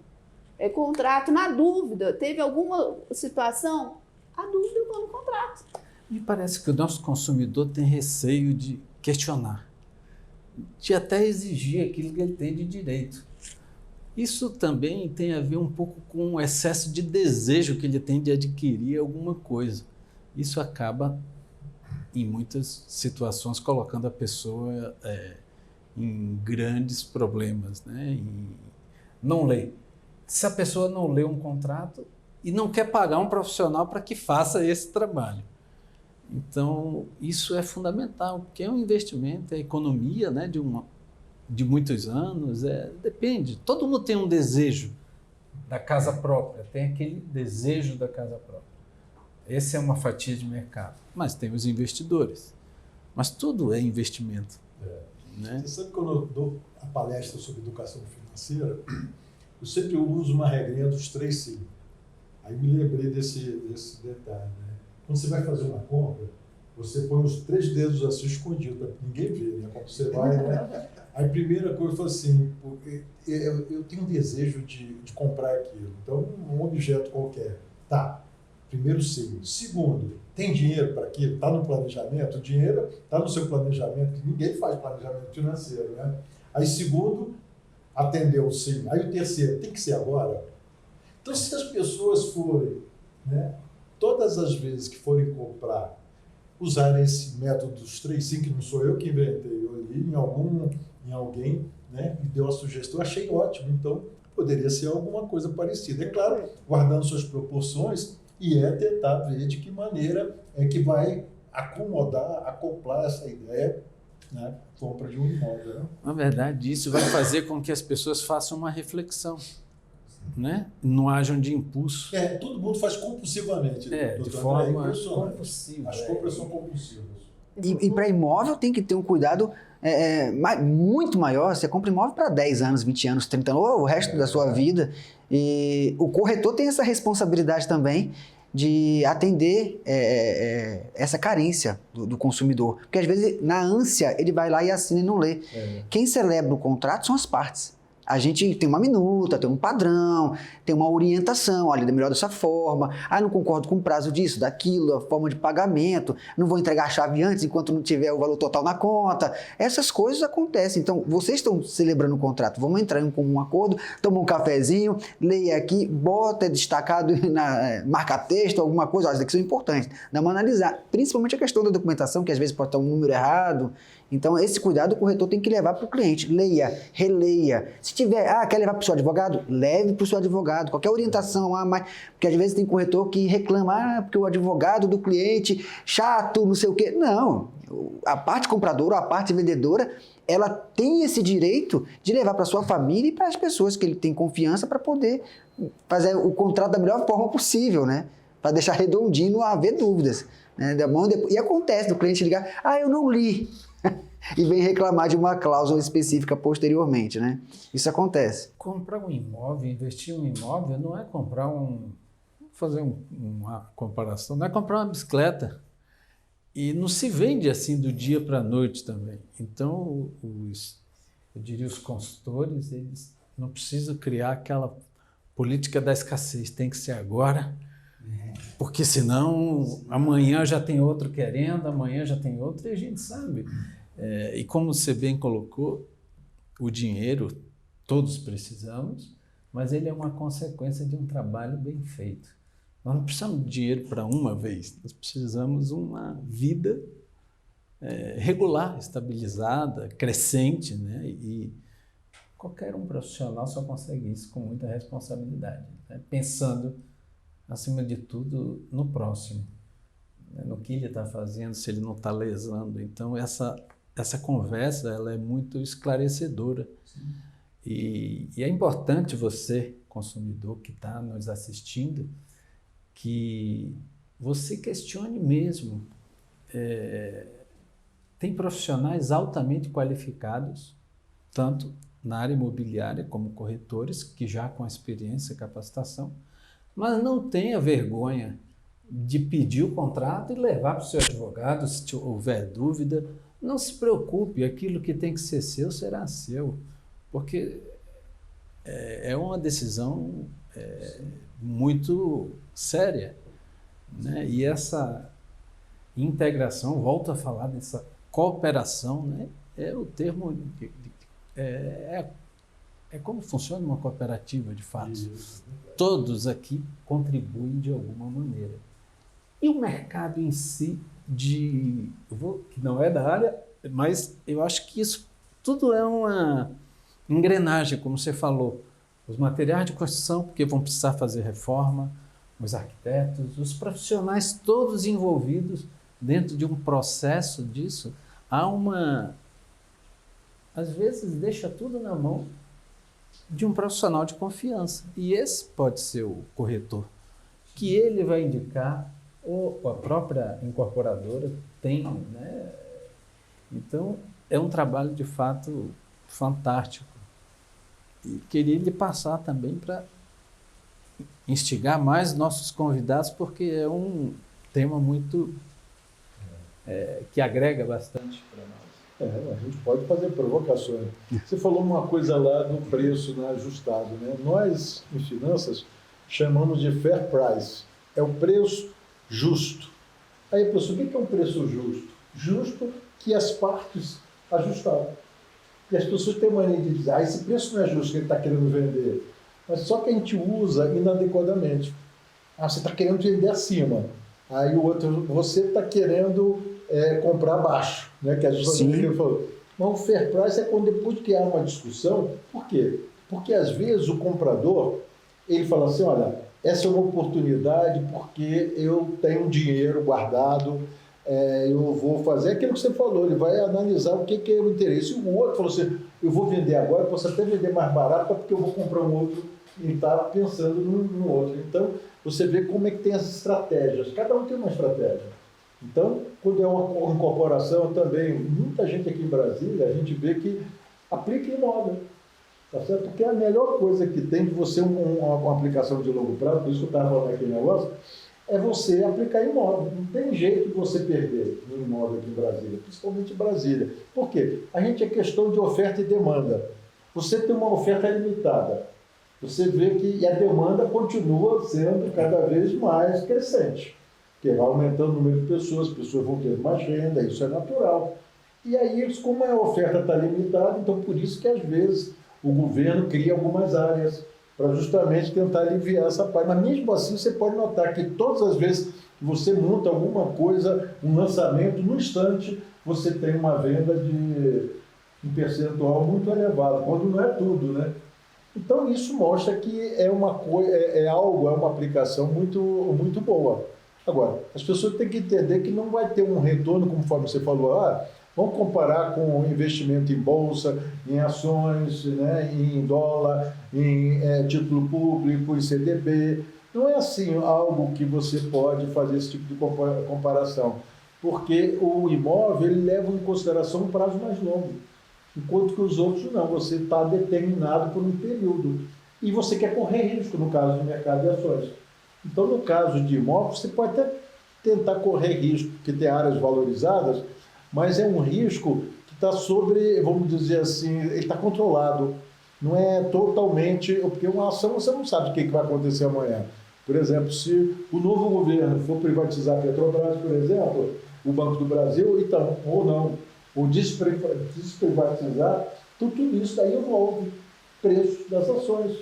D: É contrato, na dúvida. Teve alguma situação? A dúvida eu vou no contrato.
A: Me parece que o nosso consumidor tem receio de questionar, de até exigir aquilo que ele tem de direito. Isso também tem a ver um pouco com o excesso de desejo que ele tem de adquirir alguma coisa. Isso acaba, em muitas situações, colocando a pessoa em grandes problemas, né? Não lê. Se a pessoa não lê um contrato e não quer pagar um profissional para que faça esse trabalho. Então, isso é fundamental, porque é um investimento, é economia, né, de muitos anos, depende. Todo mundo tem um desejo da casa própria, tem aquele desejo da casa própria. Essa é uma fatia de mercado. Mas tem os investidores. Mas tudo é investimento. Né?
E: Você sabe que quando eu dou a palestra sobre educação financeira, eu sempre uso uma regrinha dos 3 Cs. Aí me lembrei desse detalhe. Né? Quando você vai fazer uma compra, você põe os 3 dedos assim escondidos, para ninguém ver, né? Quando você vai, né? Aí a primeira coisa eu falo assim, eu tenho um desejo de comprar aquilo. Então, um objeto qualquer. Tá. Primeiro signo. Segundo, tem dinheiro para aquilo? Está no planejamento? O dinheiro está no seu planejamento, que ninguém faz planejamento financeiro, né? Aí segundo, atendeu o signo. Aí o terceiro, tem que ser agora? Então, se as pessoas forem, né, todas as vezes que forem comprar, usarem esse método dos 3 Cs, que não sou eu que inventei, eu li em alguém, né, e deu a sugestão, achei ótimo. Então, poderia ser alguma coisa parecida. É claro, guardando suas proporções, e tentar ver de que maneira é que vai acoplar essa ideia, né, compra de um imóvel. Né?
A: Na verdade, isso vai fazer com que as pessoas façam uma reflexão, né? Não hajam de impulso.
E: Todo mundo faz compulsivamente.
A: De forma compulsiva.
E: As compras são compulsivas.
C: E para imóvel tem que ter um cuidado muito maior. Você compra imóvel para 10 anos, 20 anos, 30 anos, ou o resto da sua vida. E o corretor tem essa responsabilidade também de atender essa carência do consumidor. Porque às vezes, na ânsia, ele vai lá e assina e não lê. Quem celebra o contrato são as partes. A gente tem uma minuta, tem um padrão, tem uma orientação, olha, é melhor dessa forma, não concordo com o prazo disso, daquilo, a forma de pagamento, não vou entregar a chave antes enquanto não tiver o valor total na conta. Essas coisas acontecem. Então, vocês estão celebrando o contrato, vamos entrar em um comum acordo, toma um cafezinho, leia aqui, bota destacado, marca texto, alguma coisa, olha, isso aqui são importantes. Dá uma analisar, principalmente a questão da documentação, que às vezes pode estar um número errado. Então, esse cuidado o corretor tem que levar para o cliente. Leia, releia. Se tiver, quer levar para o seu advogado? Leve para o seu advogado. Qualquer orientação, porque às vezes tem corretor que reclama, porque o advogado do cliente, chato, não sei o quê. Não, a parte compradora, a parte vendedora, ela tem esse direito de levar para sua família e para as pessoas que ele tem confiança para poder fazer o contrato da melhor forma possível, né? Para deixar redondinho, não haver dúvidas. Né? E acontece do cliente ligar, eu não li. E vem reclamar de uma cláusula específica posteriormente, né? Isso acontece.
A: Comprar um imóvel, investir em um imóvel, não é comprar um fazer uma comparação, não é comprar uma bicicleta. E não se vende assim do dia para a noite também. Então, eu diria, os consultores, eles não precisam criar aquela política da escassez, tem que ser agora, porque senão amanhã já tem outro querendo, amanhã já tem outro, e a gente sabe. E como você bem colocou, o dinheiro todos precisamos, mas ele é uma consequência de um trabalho bem feito. Nós não precisamos de dinheiro para uma vez, nós precisamos uma vida regular, estabilizada, crescente, né? E qualquer um profissional só consegue isso com muita responsabilidade, né? Pensando, acima de tudo, no próximo, né? No que ele está fazendo, se ele não está lesando. Então, essa conversa ela é muito esclarecedora. E é importante você, consumidor que está nos assistindo, que você questione mesmo. Tem profissionais altamente qualificados, tanto na área imobiliária como corretores, que já com experiência e capacitação, mas não tenha vergonha de pedir o contrato e levar para o seu advogado se houver dúvida. Não se preocupe, aquilo que tem que ser seu será seu, porque é uma decisão muito séria, né? E essa integração, volto a falar dessa cooperação, né? É o termo, é como funciona uma cooperativa de fato. Todos aqui contribuem de alguma maneira. E o mercado em si, que não é da área, mas eu acho que isso tudo é uma engrenagem, como você falou. Os materiais de construção, porque vão precisar fazer reforma, os arquitetos, os profissionais todos envolvidos dentro de um processo disso, às vezes deixa tudo na mão de um profissional de confiança. E esse pode ser o corretor, que ele vai indicar, ou a própria incorporadora tem, né? Então, é um trabalho de fato fantástico. E queria lhe passar também para instigar mais nossos convidados, porque é um tema muito que agrega bastante para nós.
E: A gente pode fazer provocações. Você falou uma coisa lá do preço, né, ajustado, né? Nós, em finanças, chamamos de fair price. É o preço justo. Aí a pessoa, o que é um preço justo? Justo que as partes ajustaram. E as pessoas têm mania de dizer, esse preço não é justo que ele está querendo vender. Mas só que a gente usa inadequadamente. Você está querendo vender acima. Aí o outro, você está querendo comprar abaixo. Né? Que a gente falou. Mas o fair price é quando depois que há uma discussão. Por quê? Porque às vezes o comprador, ele fala assim, olha, essa é uma oportunidade porque eu tenho dinheiro guardado, eu vou fazer aquilo que você falou, ele vai analisar o que é o interesse. E o outro falou assim, eu vou vender agora, posso até vender mais barato porque eu vou comprar um outro e está pensando no outro. Então, você vê como é que tem as estratégias. Cada um tem uma estratégia. Então, quando é uma incorporação também, muita gente aqui em Brasília, a gente vê que aplica imóvel. Tá certo? Porque a melhor coisa que tem de você uma aplicação de longo prazo, por isso que eu estava falando aqui no negócio, é você aplicar imóvel. Não tem jeito de você perder no imóvel aqui em Brasília, principalmente em Brasília. Por quê? A gente é questão de oferta e demanda. Você tem uma oferta limitada. Você vê que a demanda continua sendo cada vez mais crescente. Porque vai aumentando o número de pessoas, as pessoas vão ter mais renda, isso é natural. E aí, como a oferta está limitada, então por isso que às vezes o governo cria algumas áreas para justamente tentar aliviar essa parte. Mas mesmo assim, você pode notar que todas as vezes que você monta alguma coisa, um lançamento, no instante, você tem uma venda de um percentual muito elevado, quando não é tudo, né? Então, isso mostra que é uma aplicação muito, muito boa. Agora, as pessoas têm que entender que não vai ter um retorno, conforme você falou, vamos comparar com investimento em bolsa, em ações, né, em dólar, em título público, em CDB. Não é assim algo que você pode fazer esse tipo de comparação, porque o imóvel ele leva em consideração um prazo mais longo, enquanto que os outros não. Você está determinado por um período e você quer correr risco no caso do mercado de ações. Então, no caso de imóveis, você pode até tentar correr risco, porque tem áreas valorizadas, mas é um risco que está sobre, vamos dizer assim, ele está controlado. Não é totalmente, porque uma ação você não sabe o que vai acontecer amanhã. Por exemplo, se o novo governo for privatizar a Petrobras, por exemplo, o Banco do Brasil, então, ou não, ou desprivatizar, tudo isso daí envolve preços das ações.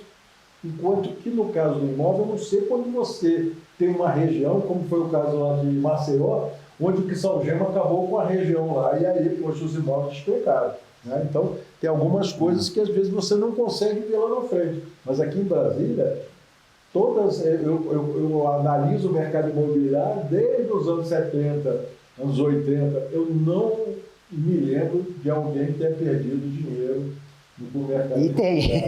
E: Enquanto que no caso do imóvel, eu não sei quando você tem uma região, como foi o caso lá de Maceió, onde o Quissalgema acabou com a região lá, e aí, poxa, os imóveis despencaram. Né? Então, tem algumas coisas que às vezes você não consegue ver lá na frente. Mas aqui em Brasília, eu analiso o mercado imobiliário desde os anos 70, anos 80. Eu não me lembro de alguém que tenha perdido dinheiro no mercado.
C: E tem.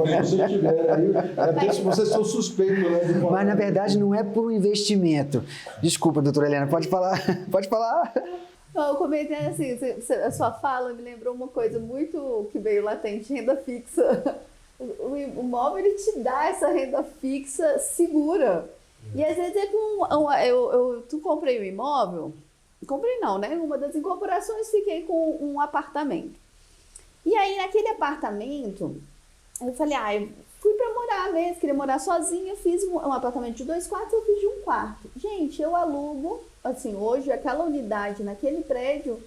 E: Mas se você tiver aí, até se vocês são suspeitos, né?
C: Mas, na verdade, não é por um investimento. Desculpa, doutora Helena, pode falar. Pode falar.
D: Eu comentei assim, a sua fala me lembrou uma coisa muito que veio latente, renda fixa. O imóvel, ele te dá essa renda fixa segura. E às vezes é com... Tu comprei um imóvel, comprei não, né? Uma das incorporações, fiquei com um apartamento. E aí, naquele apartamento, eu falei, eu fui pra morar mesmo, queria morar sozinha, fiz um apartamento de 2 quartos, eu fiz de 1 quarto. Gente, eu alugo, assim, hoje, aquela unidade naquele prédio,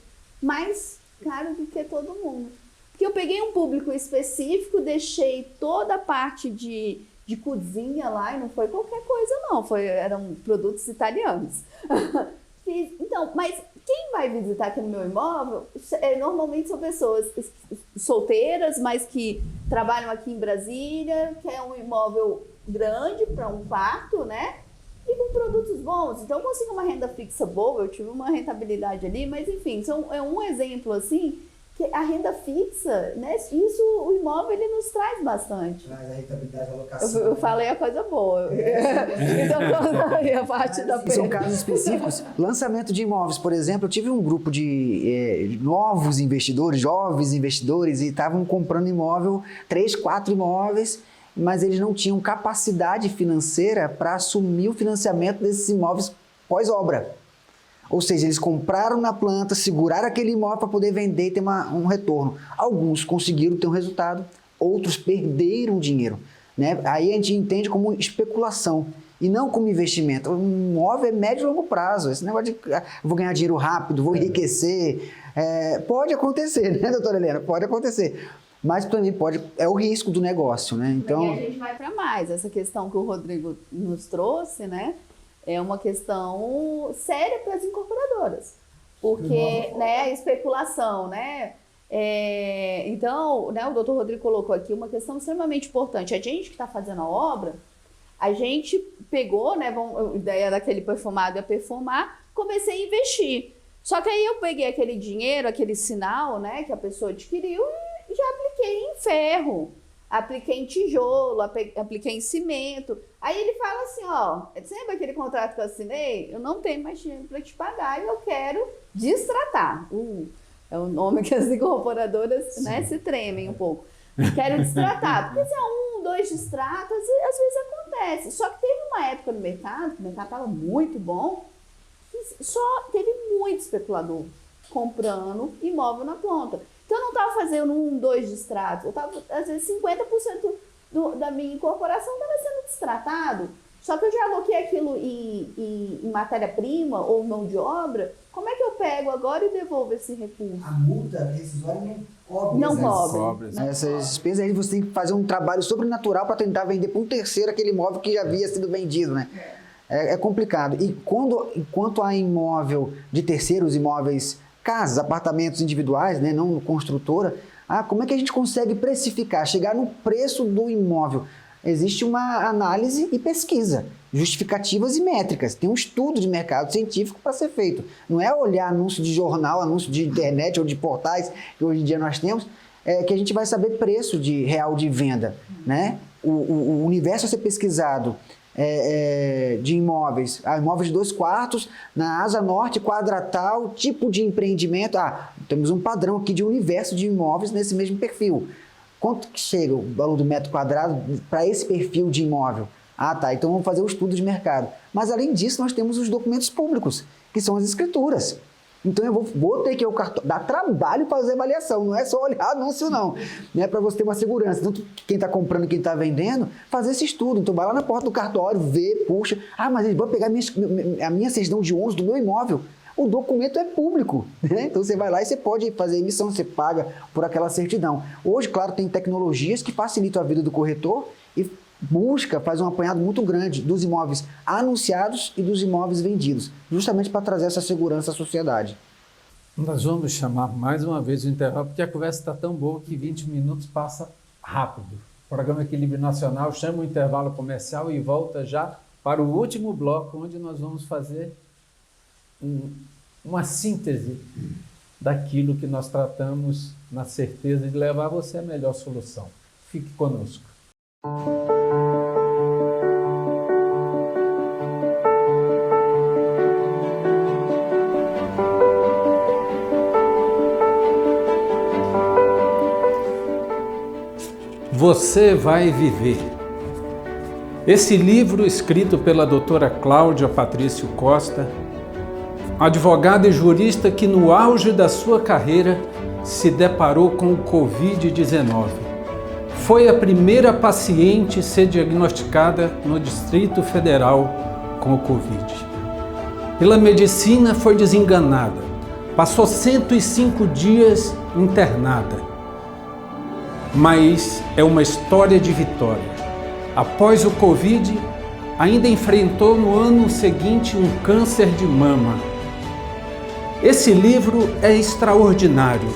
D: mais caro do que todo mundo. Porque eu peguei um público específico, deixei toda a parte de cozinha lá, e não foi qualquer coisa não, eram produtos italianos. Então, mas quem vai visitar aqui no meu imóvel, normalmente são pessoas solteiras, mas que trabalham aqui em Brasília, que é um imóvel grande para 1 quarto, né? E com produtos bons. Então, eu consigo uma renda fixa boa, eu tive uma rentabilidade ali, mas enfim, é um exemplo assim, que a renda fixa, né? Isso, o imóvel, ele nos traz bastante.
B: Traz a rentabilidade da alocação.
D: Eu falei a coisa boa. Então, a parte da perda.
C: São casos específicos. Lançamento de imóveis, por exemplo, eu tive um grupo de novos investidores, jovens investidores, e estavam comprando imóvel, 3, 4 imóveis, mas eles não tinham capacidade financeira para assumir o financiamento desses imóveis pós-obra. Ou seja, eles compraram na planta, seguraram aquele imóvel para poder vender e ter um retorno. Alguns conseguiram ter um resultado, outros perderam dinheiro. Né? Aí a gente entende como especulação e não como investimento. O imóvel é médio e longo prazo. Esse negócio de vou ganhar dinheiro rápido, vou enriquecer, pode acontecer, né, doutora Helena? Pode acontecer. Mas também é o risco do negócio, né? Então,
D: e a gente vai para mais. Essa questão que o Rodrigo nos trouxe, né? É uma questão séria para as incorporadoras, porque, né, a especulação, né? Então, né, o doutor Rodrigo colocou aqui uma questão extremamente importante. A gente que está fazendo a obra, a gente pegou, né, a ideia daquele perfumado é perfumar, comecei a investir. Só que aí eu peguei aquele dinheiro, aquele sinal, né, que a pessoa adquiriu e já apliquei em ferro. Apliquei em tijolo, apliquei em cimento. Aí ele fala assim, você lembra aquele contrato que eu assinei? Eu não tenho mais dinheiro para te pagar e eu quero destratar. É o nome que as incorporadoras, né, se tremem um pouco. Quero destratar. Porque se é 1, 2 distratos, às vezes acontece. Só que teve uma época no mercado, que o mercado estava muito bom, que só teve muito especulador comprando imóvel na ponta. Então, eu não estava fazendo 1, 2 distratos. Eu estava, às vezes, 50% da minha incorporação estava sendo destratado. Só que eu já aloquei aquilo em matéria-prima ou mão de obra. Como é que eu pego agora e devolvo esse recurso?
B: A multa rescisória não cobre.
D: Não cobre.
C: Essas despesas aí você tem que fazer um trabalho sobrenatural para tentar vender para um terceiro aquele imóvel que já havia sido vendido, né? É complicado. E enquanto há imóvel de terceiros, imóveis... casas, apartamentos individuais, né, não construtora, como é que a gente consegue precificar, chegar no preço do imóvel? Existe uma análise e pesquisa, justificativas e métricas. Tem um estudo de mercado científico para ser feito. Não é olhar anúncio de jornal, anúncio de internet ou de portais que hoje em dia nós temos, que a gente vai saber preço real de venda. Né? O universo a ser pesquisado de imóveis, imóveis de 2 quartos, na Asa Norte, quadratal, tipo de empreendimento. Temos um padrão aqui de universo de imóveis nesse mesmo perfil. Quanto que chega o valor do metro quadrado para esse perfil de imóvel? Ah, tá, então vamos fazer o estudo de mercado. Mas, além disso, nós temos os documentos públicos, que são as escrituras. Então, eu vou ter que dar trabalho para fazer avaliação, não é só olhar anúncio, não. Né? Para você ter uma segurança. Tanto quem está comprando e quem está vendendo, fazer esse estudo. Então, vai lá na porta do cartório, vê, puxa. Ah, mas eles vão pegar a minha certidão de ônus do meu imóvel. O documento é público, né? Então você vai lá e você pode fazer emissão, você paga por aquela certidão. Hoje, claro, tem tecnologias que facilitam a vida do corretor e faz um apanhado muito grande dos imóveis anunciados e dos imóveis vendidos, justamente para trazer essa segurança à sociedade.
A: Nós vamos chamar mais uma vez o intervalo, porque a conversa está tão boa que 20 minutos passa rápido. O programa Equilíbrio Nacional chama o intervalo comercial e volta já para o último bloco, onde nós vamos fazer uma síntese daquilo que nós tratamos na certeza de levar você a melhor solução. Fique conosco. Você vai viver. Esse livro, escrito pela doutora Cláudia Patrício Costa, advogada e jurista que no auge da sua carreira se deparou com o Covid-19. Foi a primeira paciente a ser diagnosticada no Distrito Federal com o Covid. Pela medicina foi desenganada, passou 105 dias internada. Mas é uma história de vitória. Após o Covid, ainda enfrentou no ano seguinte um câncer de mama. Esse livro é extraordinário.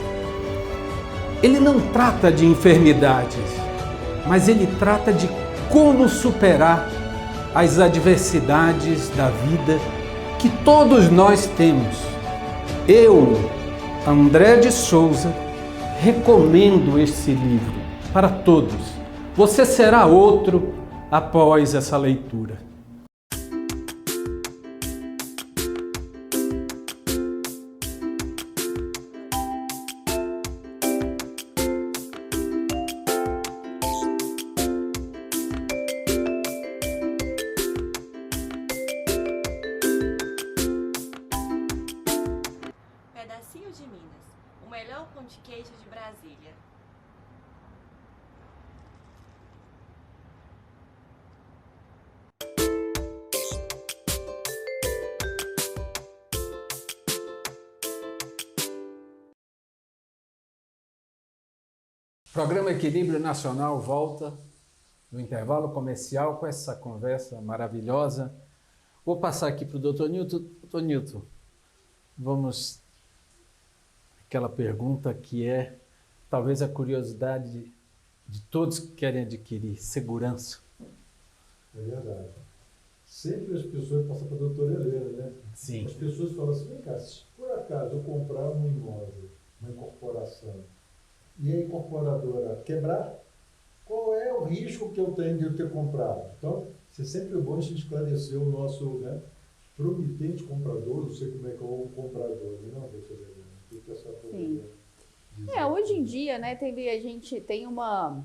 A: Ele não trata de enfermidades, mas ele trata de como superar as adversidades da vida que todos nós temos. Eu, André de Souza, recomendo esse livro para todos. Você será outro após essa leitura.
G: Pedacinho de Minas, o melhor pão de queijo de Brasília.
A: O programa Equilíbrio Nacional volta no intervalo comercial com essa conversa maravilhosa. Vou passar aqui para o Dr. Nilton. Dr. Nilton, vamos àquela pergunta que é talvez a curiosidade de todos que querem adquirir segurança.
E: É verdade. Sempre as pessoas passam para a doutora Helena, né?
A: Sim.
E: As pessoas falam assim, vem cá, se por acaso eu comprar um imóvel, uma incorporação, e a incorporadora quebrar, qual é o risco que eu tenho de eu ter comprado? Então, isso é sempre bom a gente esclarecer o nosso, né, promitente comprador, não sei como é que é o comprador, não, doutora Helena? O que essa
D: Sim.
E: dizer?
D: Hoje em dia, né, a gente tem uma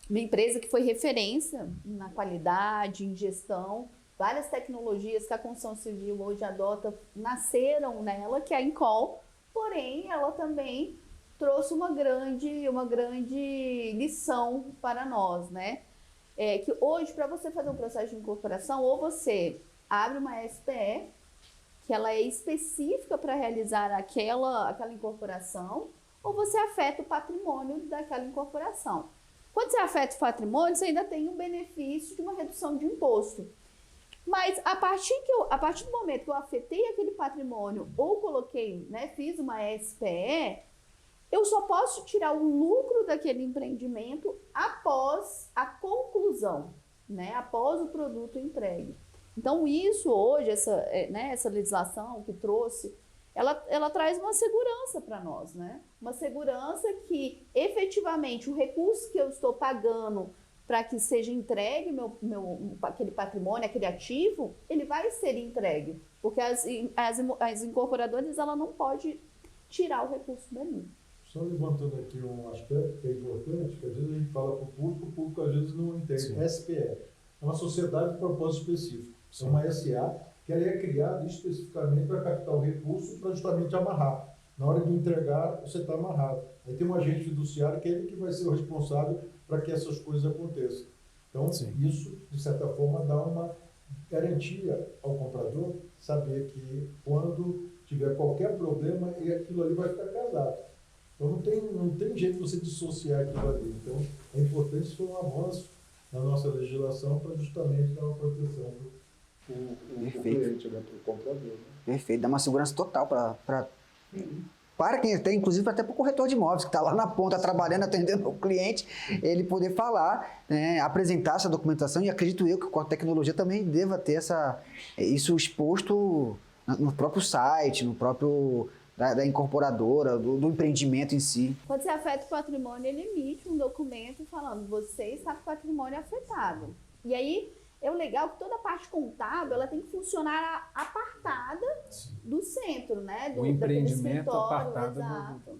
D: empresa que foi referência na qualidade, em gestão, várias tecnologias que a construção civil hoje adota nasceram nela, que é a Incol, porém ela também trouxe uma grande lição para nós, né? Que hoje, para você fazer um processo de incorporação, ou você abre uma SPE, que ela é específica para realizar aquela incorporação, ou você afeta o patrimônio daquela incorporação. Quando você afeta o patrimônio, você ainda tem um benefício de uma redução de imposto. Mas a partir do momento que eu afetei aquele patrimônio ou coloquei, né, fiz uma SPE, eu só posso tirar o lucro daquele empreendimento após a conclusão, né, após o produto entregue. Então isso hoje, essa legislação que trouxe, ela traz uma segurança para nós, né? Uma segurança que efetivamente o recurso que eu estou pagando para que seja entregue aquele patrimônio, aquele ativo, ele vai ser entregue, porque as incorporadoras ela não pode tirar o recurso dali.
E: Só levantando aqui um aspecto que é importante, que às vezes a gente fala para o público às vezes não entende.
A: Sim.
E: SPE. é uma sociedade de propósito específico. É uma SA que ela é criada especificamente para captar o recurso para justamente amarrar. Na hora de entregar, você está amarrado. Aí tem um agente fiduciário que é ele que vai ser o responsável para que essas coisas aconteçam. Então, isso, de certa forma, dá uma garantia ao comprador saber que quando tiver qualquer problema, aquilo ali vai ficar casado. Então, não tem jeito de você dissociar aquilo ali. Então, é importante, isso foi um avanço na nossa legislação para justamente dar uma proteção para o cliente, para o comprador. Né?
C: Perfeito, dá uma segurança total para quem tem, inclusive até para o corretor de imóveis, que está lá na ponta trabalhando, atendendo o cliente, ele poder falar, né, apresentar essa documentação, e acredito eu que com a tecnologia também deva ter isso exposto no próprio site, no próprio da incorporadora, do empreendimento em si.
D: Quando você afeta o patrimônio, ele emite um documento falando, você está com o patrimônio afetado. E aí, é o legal que toda a parte contábil, ela tem que funcionar apartada do centro, né?
A: O empreendimento apartado
D: exato.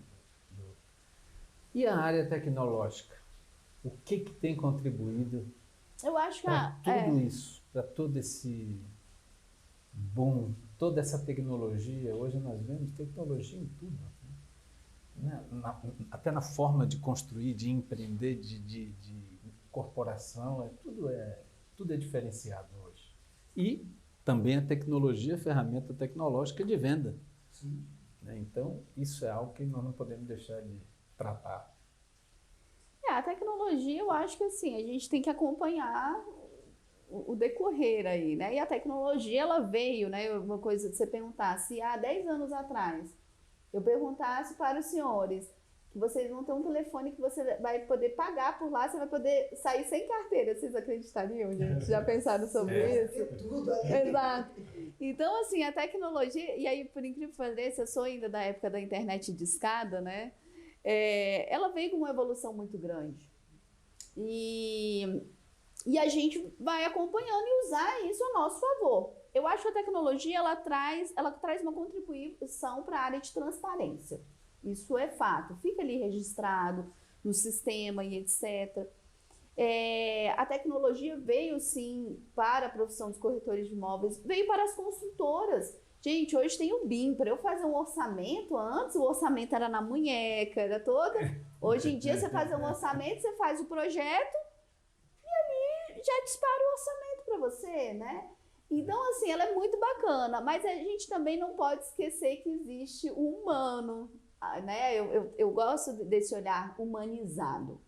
A: E a área tecnológica? O que tem contribuído
D: Eu acho que
A: para tudo isso, para todo esse boom, toda essa tecnologia? Hoje nós vemos tecnologia em tudo, né? Até na forma de construir, de empreender, de corporação, tudo é diferenciado hoje. E também a tecnologia, ferramenta tecnológica de venda.
B: Sim.
A: Né? Então, isso é algo que nós não podemos deixar de tratar.
D: A tecnologia, eu acho que assim, a gente tem que acompanhar o decorrer aí, né? E a tecnologia, ela veio, né? Uma coisa de você perguntar, se há 10 anos atrás eu perguntasse para os senhores que vocês vão ter um telefone que você vai poder pagar por lá, você vai poder sair sem carteira, vocês acreditariam, gente? Já pensaram sobre isso?
B: Tudo ali.
D: Exato. Então, assim, a tecnologia, e aí, por incrível que pareça, eu sou ainda da época da internet de escada, né? Ela veio com uma evolução muito grande. E a gente vai acompanhando e usar isso a nosso favor. Eu acho que a tecnologia, ela traz uma contribuição para a área de transparência. Isso é fato. Fica ali registrado no sistema e etc. A tecnologia veio, sim, para a profissão dos corretores de imóveis, veio para as consultoras. Gente, hoje tem o BIM. Para eu fazer um orçamento, antes o orçamento era na munheca, era toda. Hoje em dia, você faz um orçamento, você faz o projeto e ali já dispara o orçamento para você, né? Então, assim, ela é muito bacana, mas a gente também não pode esquecer que existe o humano, né? Eu gosto desse olhar humanizado.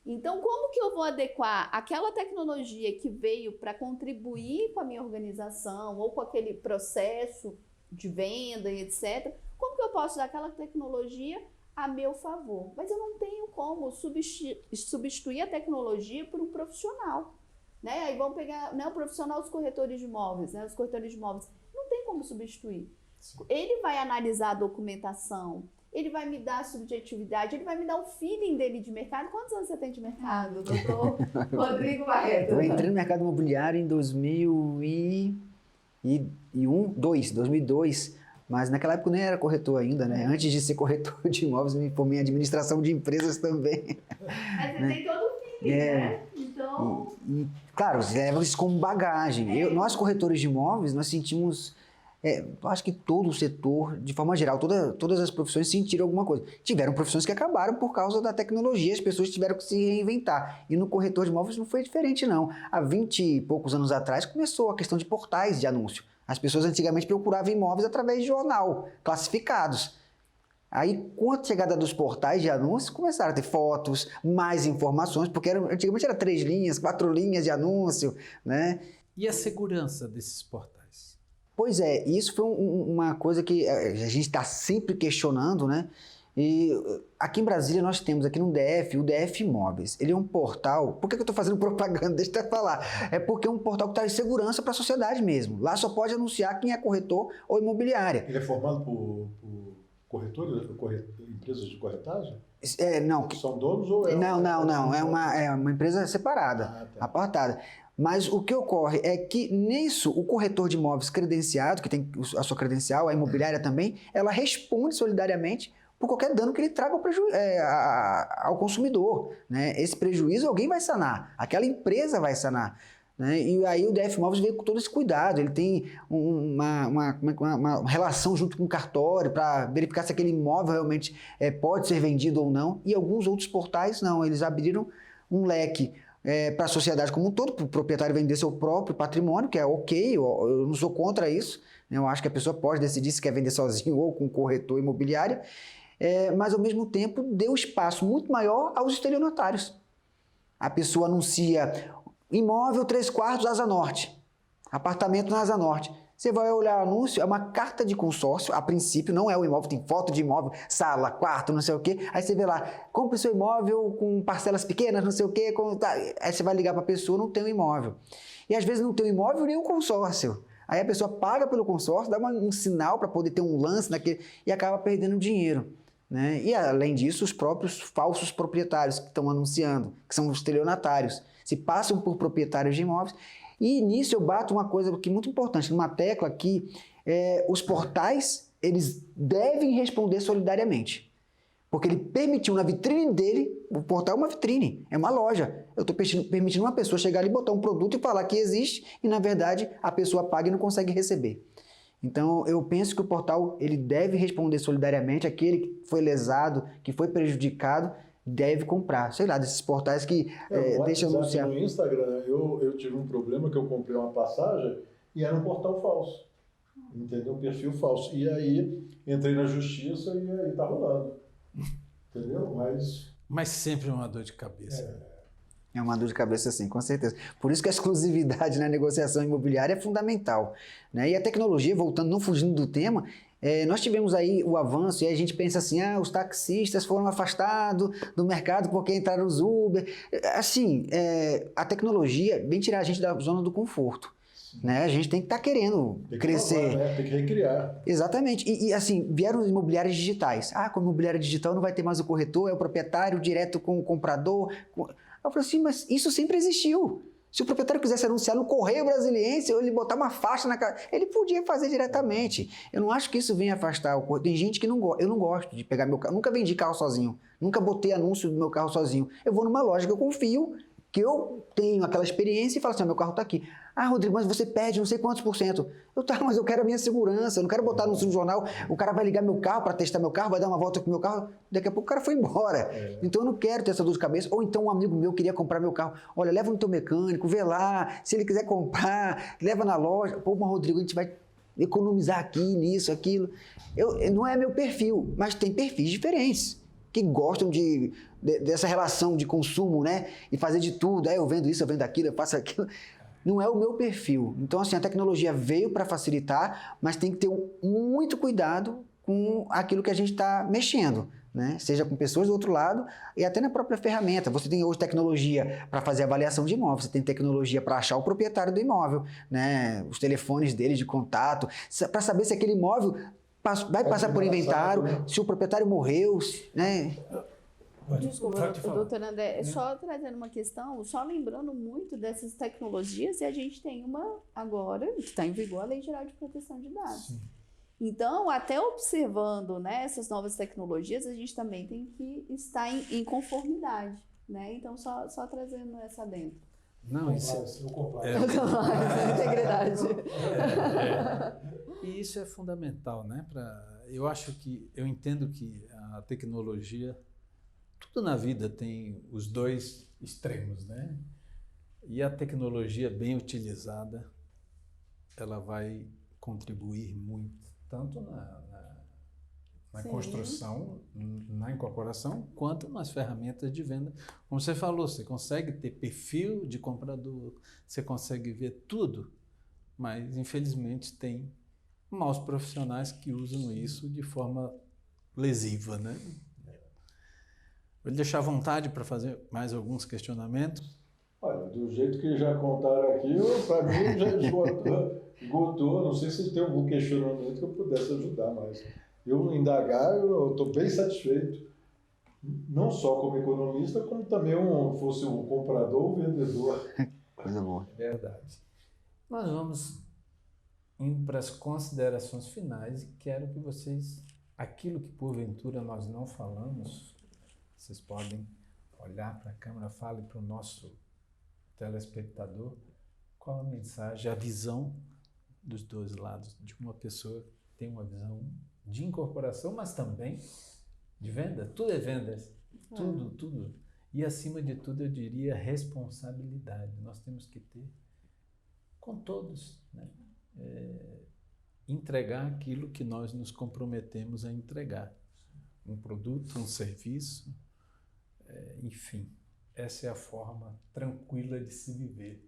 D: Então, como que eu vou adequar aquela tecnologia que veio para contribuir com a minha organização ou com aquele processo de venda e etc. Como que eu posso dar aquela tecnologia a meu favor? Mas eu não tenho como substituir a tecnologia por um profissional. Né? Aí vamos pegar, né, o profissional dos corretores de imóveis, né? Os corretores de imóveis. Não tem como substituir. Sim. Ele vai analisar a documentação, ele vai me dar a subjetividade, ele vai me dar o feeling dele de mercado. Quantos anos você tem de mercado, doutor Rodrigo Barreto?
C: Eu entrei no mercado imobiliário em 2002, mas naquela época eu nem era corretor ainda, né? Antes de ser corretor de imóveis, me formei em administração de empresas também.
D: Mas você tem todo o feeling, né? Então...
C: Claro, você leva isso como bagagem. Nós, corretores de imóveis, nós sentimos... eu acho que todo o setor, de forma geral, todas as profissões sentiram alguma coisa. Tiveram profissões que acabaram por causa da tecnologia, as pessoas tiveram que se reinventar. E no corretor de imóveis não foi diferente, não. Há 20 e poucos anos atrás começou a questão de portais de anúncio. As pessoas antigamente procuravam imóveis através de jornal, classificados. Aí, com a chegada dos portais de anúncios, começaram a ter fotos, mais informações, porque antigamente era 3 linhas, 4 linhas de anúncio, né?
A: E a segurança desses portais?
C: Pois é, isso foi uma coisa que a gente está sempre questionando, né? E aqui em Brasília nós temos aqui no DF, o DF Imóveis. Ele é um portal... Por que eu estou fazendo propaganda? Deixa eu falar. É porque é um portal que traz segurança para a sociedade mesmo. Lá só pode anunciar quem é corretor ou imobiliária.
E: Ele é formado por corretores, empresas de corretagem?
C: Não.
E: São donos ou
C: Não. É uma empresa separada, apartada. Mas o que ocorre é que nisso o corretor de imóveis credenciado, que tem a sua credencial, a imobiliária também, ela responde solidariamente por qualquer dano que ele traga ao consumidor, né? Esse prejuízo alguém vai sanar, aquela empresa vai sanar. né? E aí o DF Imóveis veio com todo esse cuidado, ele tem uma relação junto com o cartório para verificar se aquele imóvel realmente pode ser vendido ou não, e alguns outros portais não, eles abriram um leque para a sociedade como um todo, para o proprietário vender seu próprio patrimônio, que é ok, eu não sou contra isso, né? Eu acho que a pessoa pode decidir se quer vender sozinho ou com um corretor imobiliário, mas ao mesmo tempo deu espaço muito maior aos estelionatários. A pessoa anuncia imóvel 3/4 Asa Norte, apartamento na Asa Norte. Você vai olhar o anúncio, é uma carta de consórcio, a princípio não é o imóvel, tem foto de imóvel, sala, quarto, não sei o quê. Aí você vê lá, compre seu imóvel com parcelas pequenas, não sei o quê. Aí você vai ligar para a pessoa, não tem o imóvel. E às vezes não tem o imóvel nem o consórcio. Aí a pessoa paga pelo consórcio, dá um sinal para poder ter um lance naquele e acaba perdendo dinheiro, né? E além disso, os próprios falsos proprietários que estão anunciando, que são os estelionatários, se passam por proprietários de imóveis. E nisso eu bato uma coisa que é muito importante, numa tecla que os portais eles devem responder solidariamente. Porque ele permitiu na vitrine dele, o portal é uma vitrine, é uma loja. Eu estou permitindo uma pessoa chegar ali, botar um produto e falar que existe e na verdade a pessoa paga e não consegue receber. Então, eu penso que o portal ele deve responder solidariamente, aquele que foi lesado, que foi prejudicado, deve comprar. Sei lá, desses portais que deixam anunciar.
E: No Instagram, eu tive um problema que eu comprei uma passagem e era um portal falso. Entendeu? Um perfil falso. E aí, entrei na justiça e aí tá rolando. Entendeu?
A: Mas sempre uma dor de cabeça.
C: É uma dor de cabeça, sim, com certeza. Por isso que a exclusividade na negociação imobiliária é fundamental, né? E a tecnologia, voltando, não fugindo do tema, nós tivemos aí o avanço e a gente pensa assim, os taxistas foram afastados do mercado porque entraram os Uber. Assim, a tecnologia vem tirar a gente da zona do conforto, né? A gente tem que estar querendo crescer.
E: Inovar, né? Tem que recriar.
C: Exatamente. E assim, vieram os imobiliários digitais. Com imobiliário digital não vai ter mais o corretor, é o proprietário direto com o comprador. Eu falei assim, mas isso sempre existiu. Se o proprietário quisesse anunciar no Correio Brasiliense ou ele botar uma faixa na casa, ele podia fazer diretamente. Eu não acho que isso venha afastar o corretor. Tem gente que não gosta. Eu não gosto de pegar meu carro. Nunca vendi carro sozinho. Nunca botei anúncio do meu carro sozinho. Eu vou numa loja que eu confio, que eu tenho aquela experiência e falo assim, meu carro está aqui. Rodrigo, mas você perde não sei quantos %. Mas eu quero a minha segurança, eu não quero botar anúncio no jornal, o cara vai ligar meu carro para testar meu carro, vai dar uma volta com meu carro, daqui a pouco o cara foi embora. Então eu não quero ter essa dor de cabeça. Ou então um amigo meu queria comprar meu carro, olha, leva no teu mecânico, vê lá, se ele quiser comprar, leva na loja. Mas Rodrigo, a gente vai economizar aqui, nisso, aquilo. Não é meu perfil, mas tem perfis diferentes que gostam dessa relação de consumo, né? E fazer de tudo. Eu vendo isso, eu vendo aquilo, eu faço aquilo. Não é o meu perfil. Então, assim, a tecnologia veio para facilitar, mas tem que ter muito cuidado com aquilo que a gente está mexendo, né? Seja com pessoas do outro lado e até na própria ferramenta. Você tem hoje tecnologia para fazer avaliação de imóvel, você tem tecnologia para achar o proprietário do imóvel, né? Os telefones dele de contato, para saber se aquele imóvel vai passar por inventário, se o proprietário morreu, né?
D: Desculpa, doutor André, só trazendo uma questão, só lembrando muito dessas tecnologias, e a gente tem uma agora, que está em vigor, a Lei Geral de Proteção de Dados. Sim. Então, até observando, né, essas novas tecnologias, a gente também tem que estar em conformidade, né? Então, só trazendo essa dentro.
A: Não, isso
D: integridade.
A: E isso é fundamental, né? Eu entendo que a tecnologia, tudo na vida tem os dois extremos, né? E a tecnologia bem utilizada, ela vai contribuir muito, tanto na construção, na incorporação, quanto nas ferramentas de venda. Como você falou, você consegue ter perfil de comprador, você consegue ver tudo, mas infelizmente tem maus profissionais que usam isso de forma lesiva, né? Vou lhe deixar à vontade para fazer mais alguns questionamentos.
E: Olha, do jeito que já contaram aqui, para mim já esgotou. Não sei se tem algum questionamento que eu pudesse ajudar, mas eu indagar, eu estou bem satisfeito. Não só como economista, como também fosse um comprador ou vendedor.
C: Coisa boa.
A: Verdade. Nós vamos indo para as considerações finais e quero que vocês, aquilo que porventura nós não falamos, vocês podem olhar para a câmera, fale para o nosso telespectador qual a mensagem, a visão dos dois lados, de uma pessoa que tem uma visão de incorporação, mas também de venda. Tudo é vendas, tudo. E acima de tudo, eu diria responsabilidade. Nós temos que ter com todos, né? Entregar aquilo que nós nos comprometemos a entregar. Um produto, um serviço, enfim. Essa é a forma tranquila de se viver.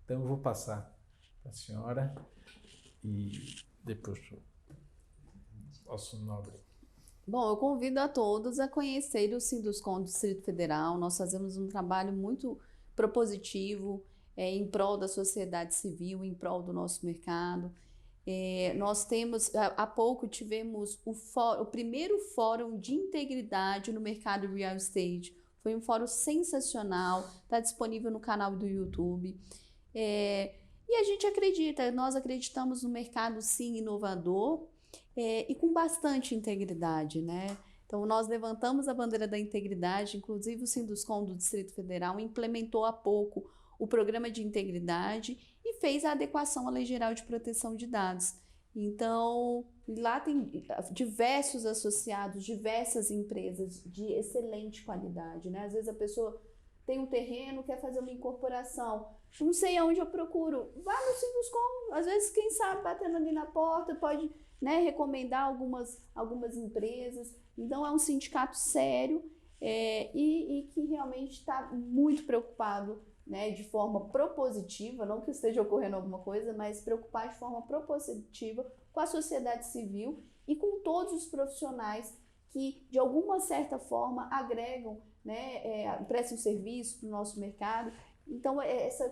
A: Então, eu vou passar para a senhora e depois para o nosso nobre.
D: Bom, eu convido a todos a conhecer o Sinduscon do Distrito Federal. Nós fazemos um trabalho muito propositivo em prol da sociedade civil, em prol do nosso mercado. Nós temos, há pouco tivemos o primeiro fórum de integridade no mercado real estate. Foi um fórum sensacional, está disponível no canal do YouTube. E a gente acredita, nós acreditamos no mercado sim inovador e com bastante integridade, né? Então nós levantamos a bandeira da integridade, inclusive o Sinduscon do Distrito Federal implementou há pouco o programa de integridade e fez a adequação à Lei Geral de Proteção de Dados. Então, lá tem diversos associados, diversas empresas de excelente qualidade, né? Às vezes a pessoa tem um terreno, quer fazer uma incorporação, não sei aonde eu procuro, vá no Sinduscon, às vezes, quem sabe, batendo ali na porta, pode, né, recomendar algumas empresas. Então, é um sindicato sério e que realmente está muito preocupado, né, de forma propositiva, não que esteja ocorrendo alguma coisa, mas preocupar de forma propositiva com a sociedade civil e com todos os profissionais que, de alguma certa forma, agregam, né, prestam serviço para o nosso mercado. Então,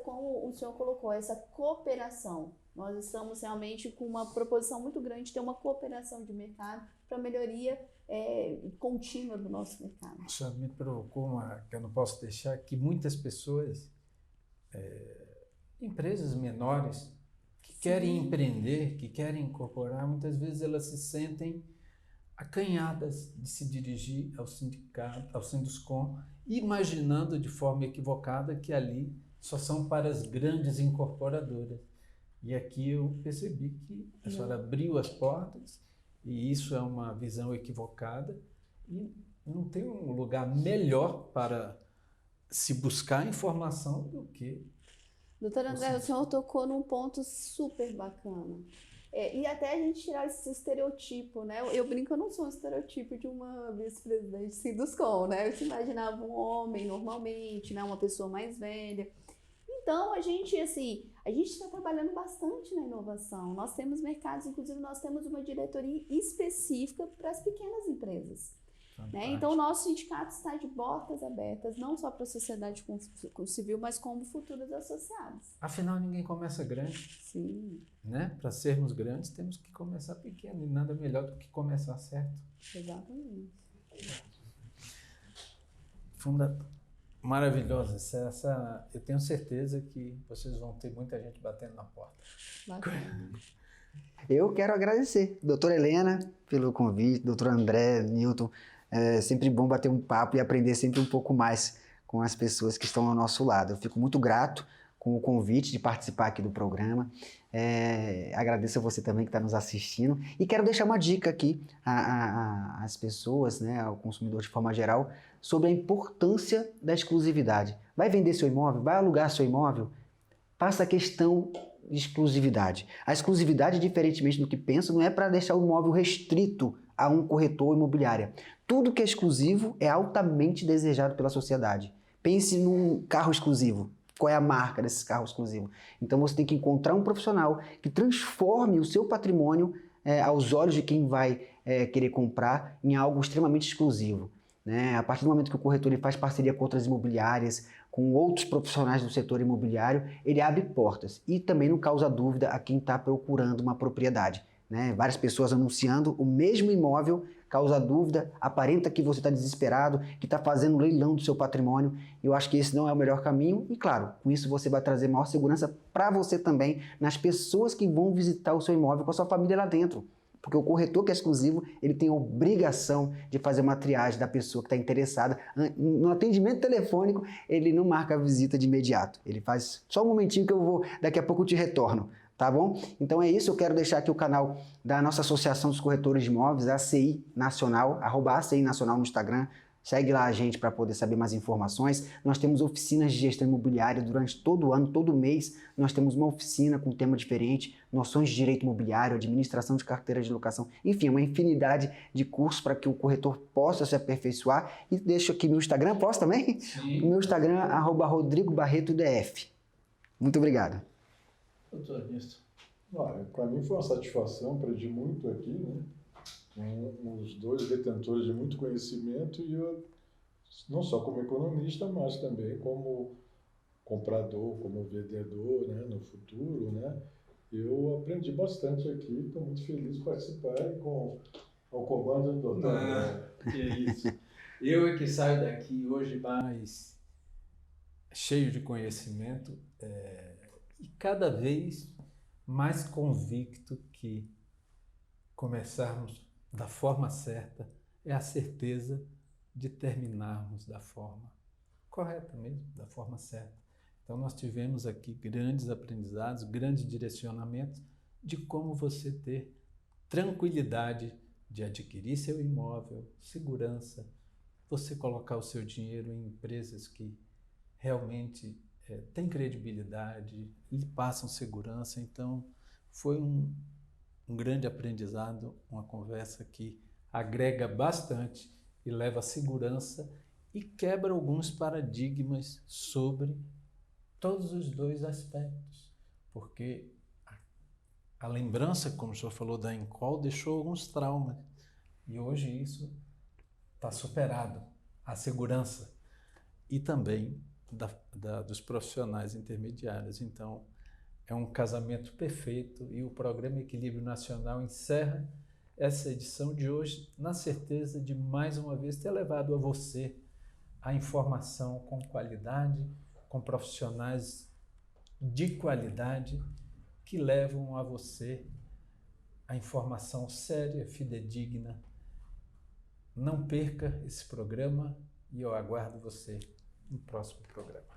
D: como o senhor colocou, essa cooperação. Nós estamos realmente com uma proposição muito grande de ter uma cooperação de mercado para melhoria contínua do nosso mercado.
A: O senhor me provocou que eu não posso deixar, que muitas pessoas, empresas menores, que querem empreender, que querem incorporar, muitas vezes elas se sentem acanhadas de se dirigir ao sindicato, ao Sinduscon, imaginando de forma equivocada que ali só são para as grandes incorporadoras. E aqui eu percebi que a senhora abriu as portas, e isso é uma visão equivocada, e não tem um lugar melhor para se buscar informação do que...
D: Doutor André, o senhor tocou num ponto super bacana. E até a gente tirar esse estereotipo, né? Eu brinco, eu não sou um estereotipo de uma vice-presidente Sinduscon, né? Eu se imaginava um homem normalmente, né? Uma pessoa mais velha. Então, a gente está trabalhando bastante na inovação. Nós temos mercados, inclusive nós temos uma diretoria específica para as pequenas empresas. Né? Então, o nosso sindicato está de portas abertas, não só para a sociedade civil, mas como futuros associados.
A: Afinal, ninguém começa grande.
D: Sim.
A: Né? Para sermos grandes, temos que começar pequeno, e nada melhor do que começar certo.
D: Exatamente.
A: Maravilhosa. Eu tenho certeza que vocês vão ter muita gente batendo na porta.
D: Bacana.
C: Eu quero agradecer, doutora Helena, pelo convite, doutor André, Newton. É sempre bom bater um papo e aprender sempre um pouco mais com as pessoas que estão ao nosso lado. Eu fico muito grato com o convite de participar aqui do programa. Agradeço a você também que está nos assistindo. E quero deixar uma dica aqui às pessoas, né, ao consumidor de forma geral, sobre a importância da exclusividade. Vai vender seu imóvel? Vai alugar seu imóvel? Faça a questão de exclusividade. A exclusividade, diferentemente do que pensa, não é para deixar o imóvel restrito a um corretor imobiliário. Tudo que é exclusivo é altamente desejado pela sociedade. Pense num carro exclusivo. Qual é a marca desse carro exclusivo? Então você tem que encontrar um profissional que transforme o seu patrimônio aos olhos de quem vai querer comprar em algo extremamente exclusivo. Né? A partir do momento que o corretor ele faz parceria com outras imobiliárias, com outros profissionais do setor imobiliário, ele abre portas e também não causa dúvida a quem está procurando uma propriedade. Né? Várias pessoas anunciando o mesmo imóvel, causa dúvida, aparenta que você está desesperado, que está fazendo leilão do seu patrimônio. Eu acho que esse não é o melhor caminho e, claro, com isso você vai trazer maior segurança para você também, nas pessoas que vão visitar o seu imóvel com a sua família lá dentro. Porque o corretor que é exclusivo, ele tem a obrigação de fazer uma triagem da pessoa que está interessada. No atendimento telefônico, ele não marca a visita de imediato. Ele faz só um momentinho que eu vou, daqui a pouco eu te retorno, tá bom? Então é isso, eu quero deixar aqui o canal da nossa Associação dos Corretores de Imóveis, ACI Nacional, @ACI Nacional no Instagram. Segue lá a gente para poder saber mais informações. Nós temos oficinas de gestão imobiliária durante todo o ano, todo mês. Nós temos uma oficina com um tema diferente, noções de direito imobiliário, administração de carteira de locação, enfim, uma infinidade de cursos para que o corretor possa se aperfeiçoar. E deixo aqui meu Instagram, posso também?
F: Sim.
C: O meu Instagram, @RodrigoBarretoDF. Muito obrigado.
F: Doutor Ernesto.
E: Olha, para mim foi uma satisfação, aprendi muito aqui, né? Os dois detentores de muito conhecimento e eu, não só como economista, mas também como comprador, como vendedor, né, no futuro, né? Eu aprendi bastante aqui, estou muito feliz de participar e ao comando do doutor.
F: Que isso. Eu é que saio daqui hoje
A: mais cheio de conhecimento e cada vez mais convicto que começarmos da forma certa é a certeza de terminarmos da forma correta mesmo, da forma certa. Então nós tivemos aqui grandes aprendizados, grandes direcionamentos de como você ter tranquilidade de adquirir seu imóvel, segurança, você colocar o seu dinheiro em empresas que realmente têm credibilidade, lhe passam segurança. Então foi um grande aprendizado, uma conversa que agrega bastante e leva segurança e quebra alguns paradigmas sobre todos os dois aspectos, porque a lembrança, como o senhor falou, da Encol deixou alguns traumas e hoje isso está superado, a segurança e também dos profissionais intermediários. Então, é um casamento perfeito e o programa Equilíbrio Nacional encerra essa edição de hoje na certeza de, mais uma vez, ter levado a você a informação com qualidade, com profissionais de qualidade que levam a você a informação séria, fidedigna. Não perca esse programa e eu aguardo você no próximo programa.